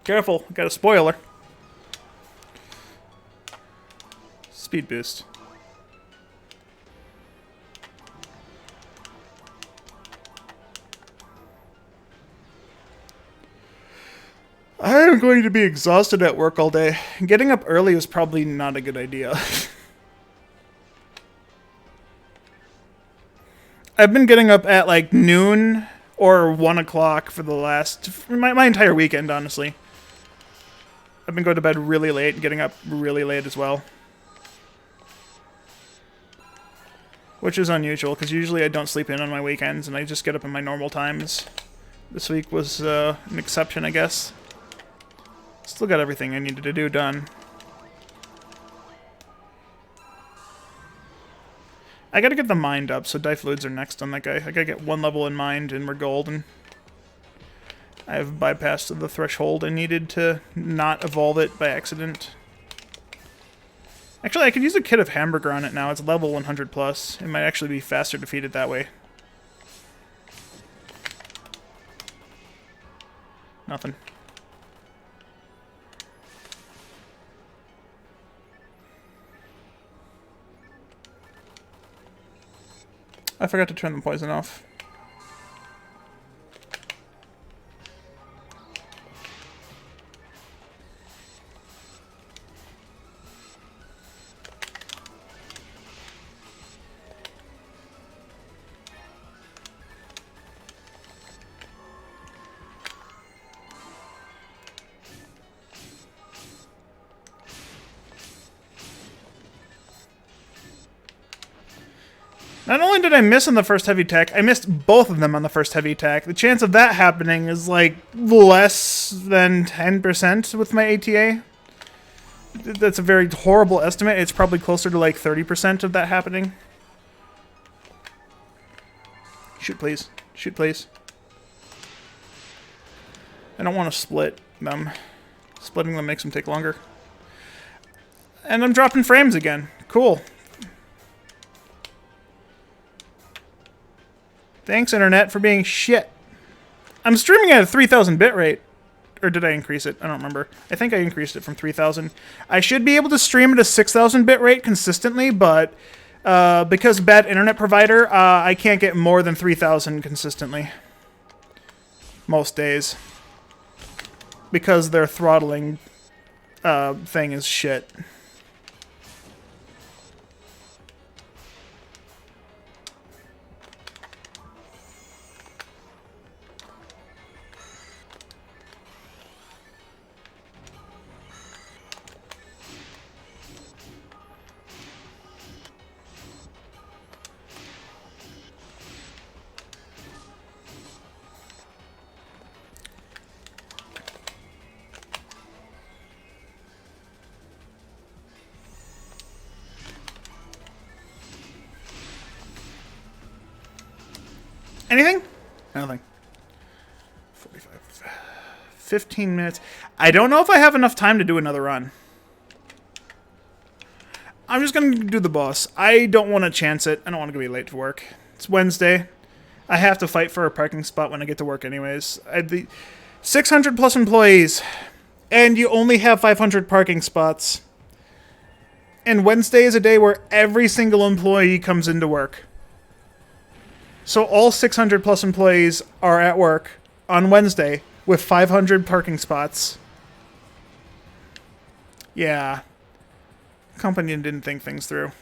Speaker 1: Careful, got a spoiler. Speed boost. I am going to be exhausted at work all day. Getting up early was probably not a good idea. I've been getting up at like noon or 1 o'clock for the last... my entire weekend, honestly. I've been going to bed really late and getting up really late as well. Which is unusual, because usually I don't sleep in on my weekends, and I just get up in my normal times. This week was an exception, I guess. Still got everything I needed to do done. I gotta get the mind up, so Difluids are next on that guy. I gotta get 1 level in mind, and we're golden. I've bypassed the threshold I needed to not evolve it by accident. Actually, I could use a kit of hamburger on it now. It's level 100 plus. It might actually be faster to feed it that way. Nothing. I forgot to turn the poison off. Not only did I miss on the first heavy attack, I missed both of them on the first heavy attack. The chance of that happening is like less than 10% with my ATA. That's a very horrible estimate. It's probably closer to like 30% of that happening. Shoot, please. Shoot, please. I don't want to split them. Splitting them makes them take longer. And I'm dropping frames again. Cool. Thanks, Internet, for being shit. I'm streaming at a 3,000 bit rate. Or did I increase it? I don't remember. I think I increased it from 3,000. I should be able to stream at a 6,000 bit rate consistently, but because bad internet provider, I can't get more than 3,000 consistently. Most days. Because their throttling thing is shit. Anything? Nothing. 45. 15 minutes. I don't know if I have enough time to do another run. I'm just going to do the boss. I don't want to chance it. I don't want to be late to work. It's Wednesday. I have to fight for a parking spot when I get to work anyways. The 600 plus employees. And you only have 500 parking spots. And Wednesday is a day where every single employee comes into work. So all 600 plus employees are at work on Wednesday with 500 parking spots. Yeah. Company didn't think things through.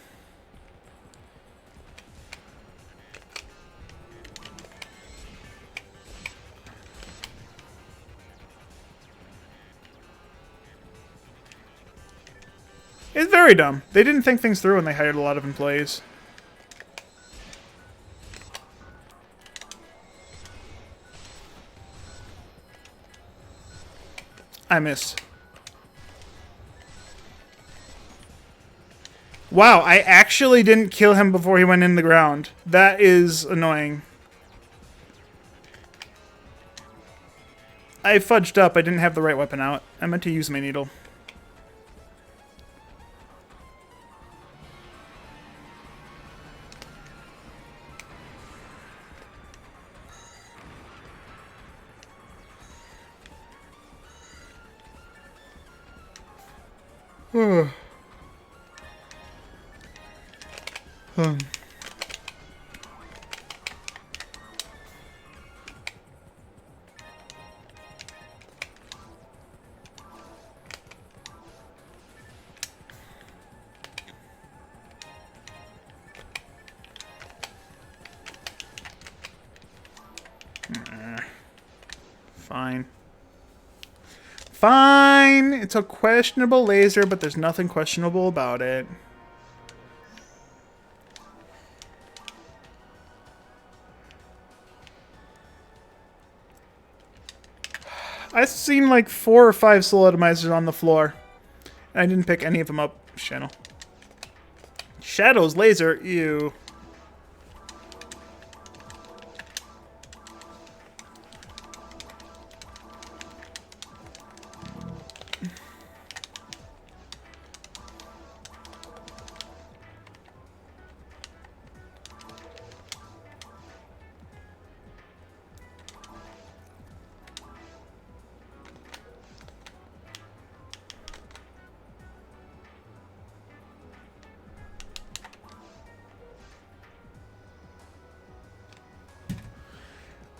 Speaker 1: It's very dumb. They didn't think things through when they hired a lot of employees. I missed. Wow, I actually didn't kill him before he went in the ground. That is annoying. I fudged up. I didn't have the right weapon out. I meant to use my needle. Fine. Fine! It's a questionable laser, but there's nothing questionable about it. I've seen like 4 or 5 soul atomizers on the floor. And I didn't pick any of them up. Channel. Shadow's laser? Ew.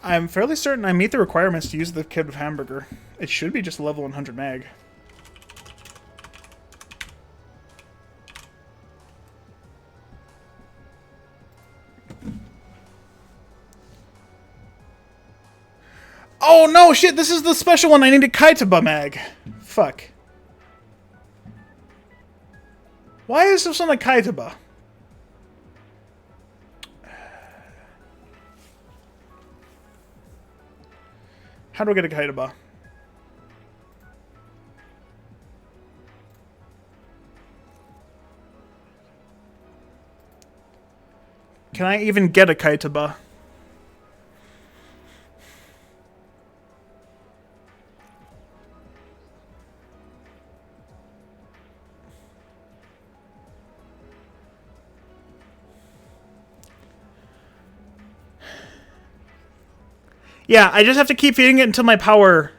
Speaker 1: I'm fairly certain I meet the requirements to use the kit of hamburger. It should be just level 100 mag. Oh no, shit, this is the special one. I need a Kaitaba mag. Fuck. Why is this on a Kaitaba? How do I get a Kaitaba? Can I even get a Kaitaba? Yeah, I just have to keep feeding it until my power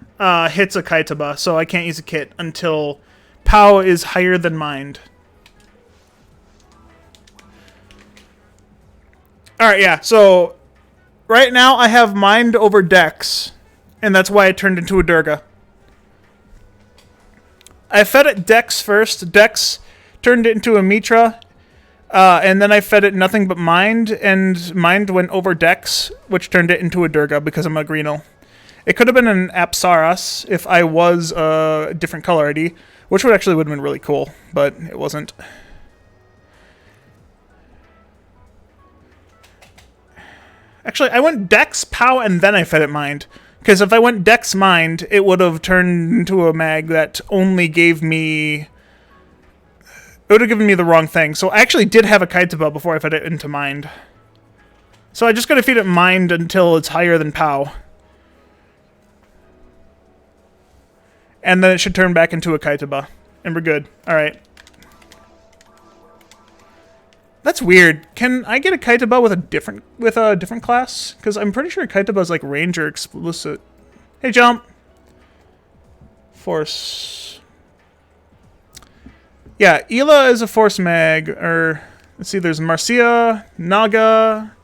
Speaker 1: hits a Kaitaba, so I can't use a kit until POW is higher than mind. Alright, yeah, so right now I have mind over Dex, and that's why I turned into a Durga. I fed it Dex first, Dex turned it into a Mitra, and then I fed it nothing but mind, and mind went over Dex, which turned it into a Durga because I'm a Greenill. It could have been an Apsaras if I was a different color ID, which would have been really cool, but it wasn't. Actually, I went Dex, POW, and then I fed it mind. Because if I went Dex mind, it would have turned into a mag that only gave me... It would have given me the wrong thing. So I actually did have a Kaitaba before I fed it into mind. So I just gotta feed it mind until it's higher than POW. And then it should turn back into a Kaitaba. And we're good. Alright. That's weird. Can I get a Kaitaba with a different class? Because I'm pretty sure Kaitaba is like Ranger explicit. Hey, jump! Force. Yeah, Ela is a Force Mag. Or, let's see, there's Marcia, Naga,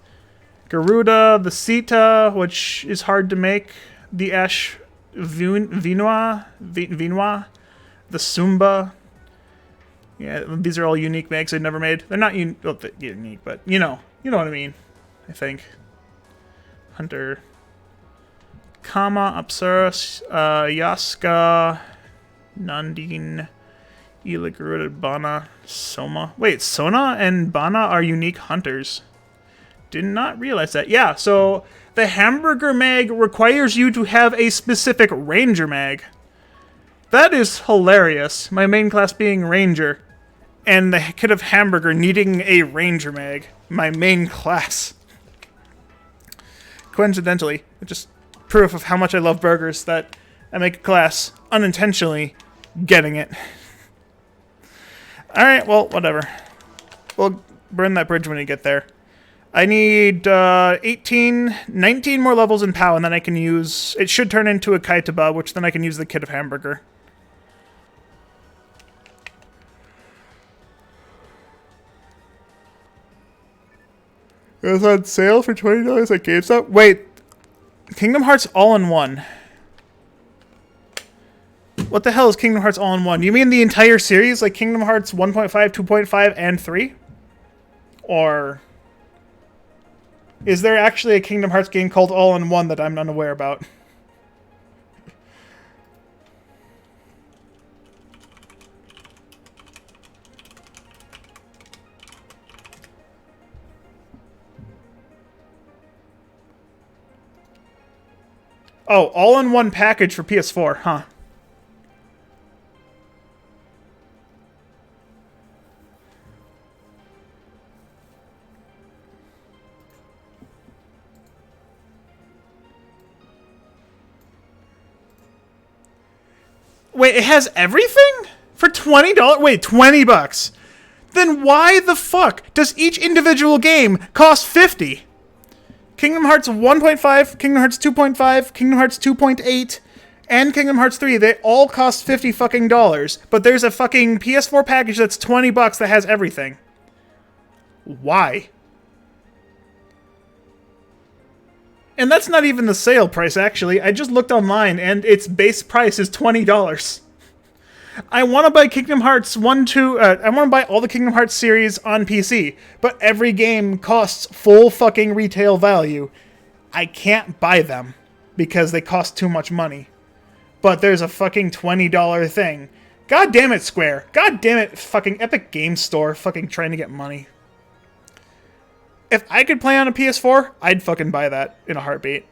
Speaker 1: Garuda, the Sita, which is hard to make. The Ash Vinua, the Sumba. Yeah, these are all unique mags I've never made. They're not unique, but you know what I mean. I think. Hunter, Kama, Apsara, Yaska, Nandine, Ela, Garuda, Bana, Soma. Wait, Sona and Bana are unique hunters. Did not realize that. Yeah, so the hamburger mag requires you to have a specific ranger mag. That is hilarious. My main class being ranger, and the kid of hamburger needing a ranger mag. My main class. Coincidentally, just proof of how much I love burgers that I make a class unintentionally getting it. Alright, well, whatever. We'll burn that bridge when we get there. I need 19 more levels in POW, and then I can use... It should turn into a Kaitaba, which then I can use the kit of hamburger. It was on sale for $20 at GameStop? Wait, Kingdom Hearts All-in-One. What the hell is Kingdom Hearts All-in-One? You mean the entire series? Like Kingdom Hearts 1.5, 2.5, and 3? Or... is there actually a Kingdom Hearts game called All-in-One that I'm unaware about? Oh, all-in-one package for PS4, huh? Wait, it has everything? For $20? Wait, $20? Then why the fuck does each individual game cost $50? Kingdom Hearts 1.5, Kingdom Hearts 2.5, Kingdom Hearts 2.8, and Kingdom Hearts 3, they all cost $50 fucking dollars. But there's a fucking PS4 package that's $20 that has everything. Why? And that's not even the sale price, actually. I just looked online, and its base price is $20. I want to buy Kingdom Hearts 1, 2... I want to buy all the Kingdom Hearts series on PC, but every game costs full fucking retail value. I can't buy them, because they cost too much money. But there's a fucking $20 thing. God damn it, Square. God damn it, fucking Epic Games Store fucking trying to get money. If I could play on a PS4, I'd fucking buy that in a heartbeat.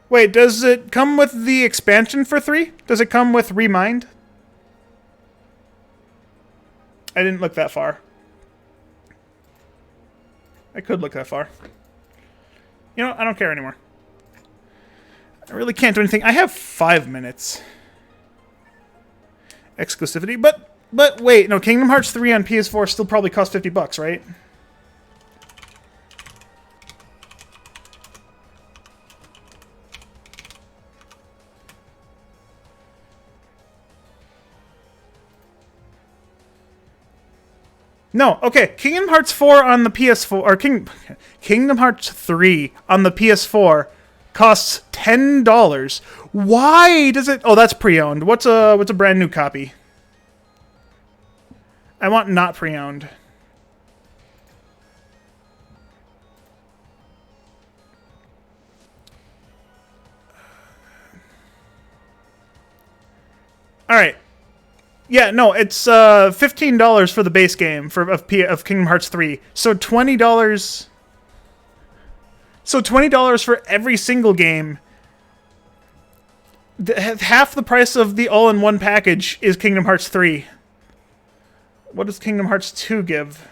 Speaker 1: Wait, does it come with the expansion for 3? Does it come with Remind? I didn't look that far. I could look that far. You know, I don't care anymore. I really can't do anything. I have 5 minutes. Exclusivity, but wait, no, Kingdom Hearts 3 on PS4 still probably costs $50, right? No, okay, Kingdom Hearts 4 on the PS4, or Kingdom Hearts 3 on the PS4 costs $10. Why does it... Oh, that's pre-owned. What's a brand new copy? I want not pre-owned. Alright. Yeah, no, it's $15 for the base game of Kingdom Hearts 3. So $20... So $20 for every single game. Half the price of the all-in-one package is Kingdom Hearts 3. What does Kingdom Hearts 2 give?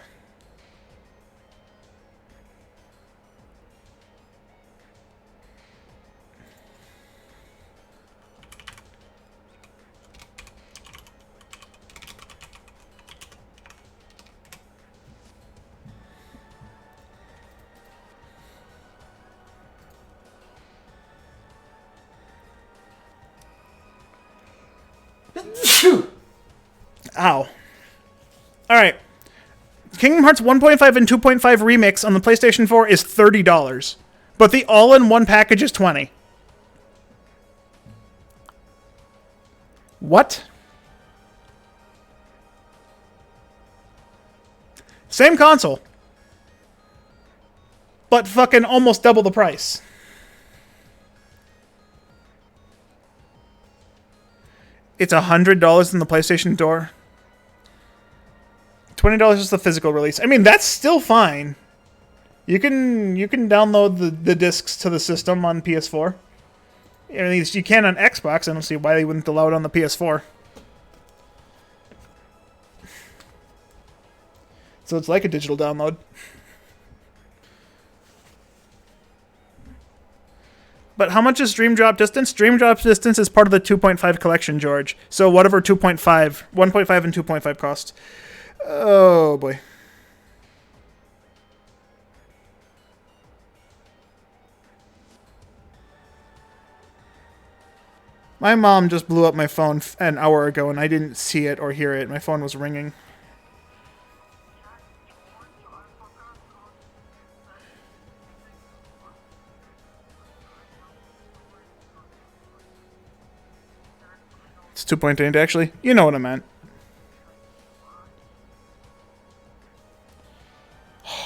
Speaker 1: Ow. Alright. Kingdom Hearts 1.5 and 2.5 Remix on the PlayStation 4 is $30. But the all-in-one package is $20. What? Same console. But fucking almost double the price. It's $100 in the PlayStation Store. $20 is the physical release. I mean, that's still fine. You can download the discs to the system on PS4. At least you can on Xbox. I don't see why they wouldn't allow it on the PS4. So it's like a digital download. But how much is Dream Drop Distance? Dream Drop Distance is part of the 2.5 collection, George. So whatever 1.5 and 2.5 cost. Oh, boy. My mom just blew up my phone an hour ago, and I didn't see it or hear it. My phone was ringing. It's 2.8, actually. You know what I meant.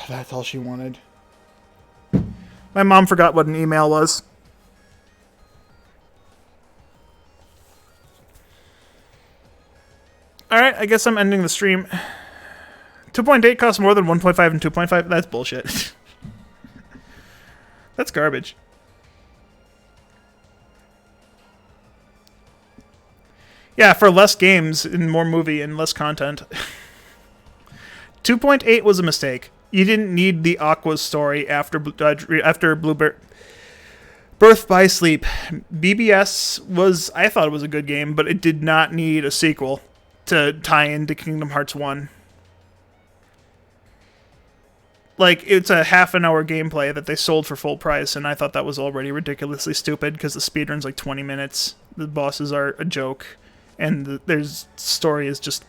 Speaker 1: That's all she wanted. My mom forgot what an email was. Alright, I guess I'm ending the stream. 2.8 costs more than 1.5 and 2.5? That's bullshit. That's garbage. Yeah, for less games and more movie and less content. 2.8 was a mistake. You didn't need the Aqua's story after Bluebird. Birth by Sleep. BBS was, I thought it was a good game, but it did not need a sequel to tie into Kingdom Hearts 1. Like, it's a half-an-hour gameplay that they sold for full price, and I thought that was already ridiculously stupid because the speedrun's like 20 minutes. The bosses are a joke, and their story is just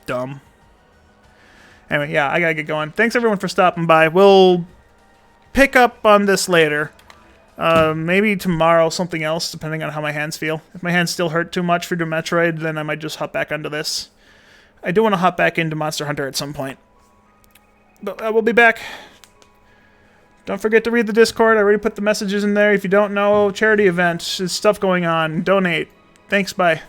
Speaker 1: dumb. Anyway, yeah, I gotta get going. Thanks everyone for stopping by. We'll pick up on this later. Maybe tomorrow, something else, depending on how my hands feel. If my hands still hurt too much for Doom Metroid, then I might just hop back onto this. I do want to hop back into Monster Hunter at some point. But I will be back. Don't forget to read the Discord. I already put the messages in there. If you don't know, charity event. There's stuff going on. Donate. Thanks, bye.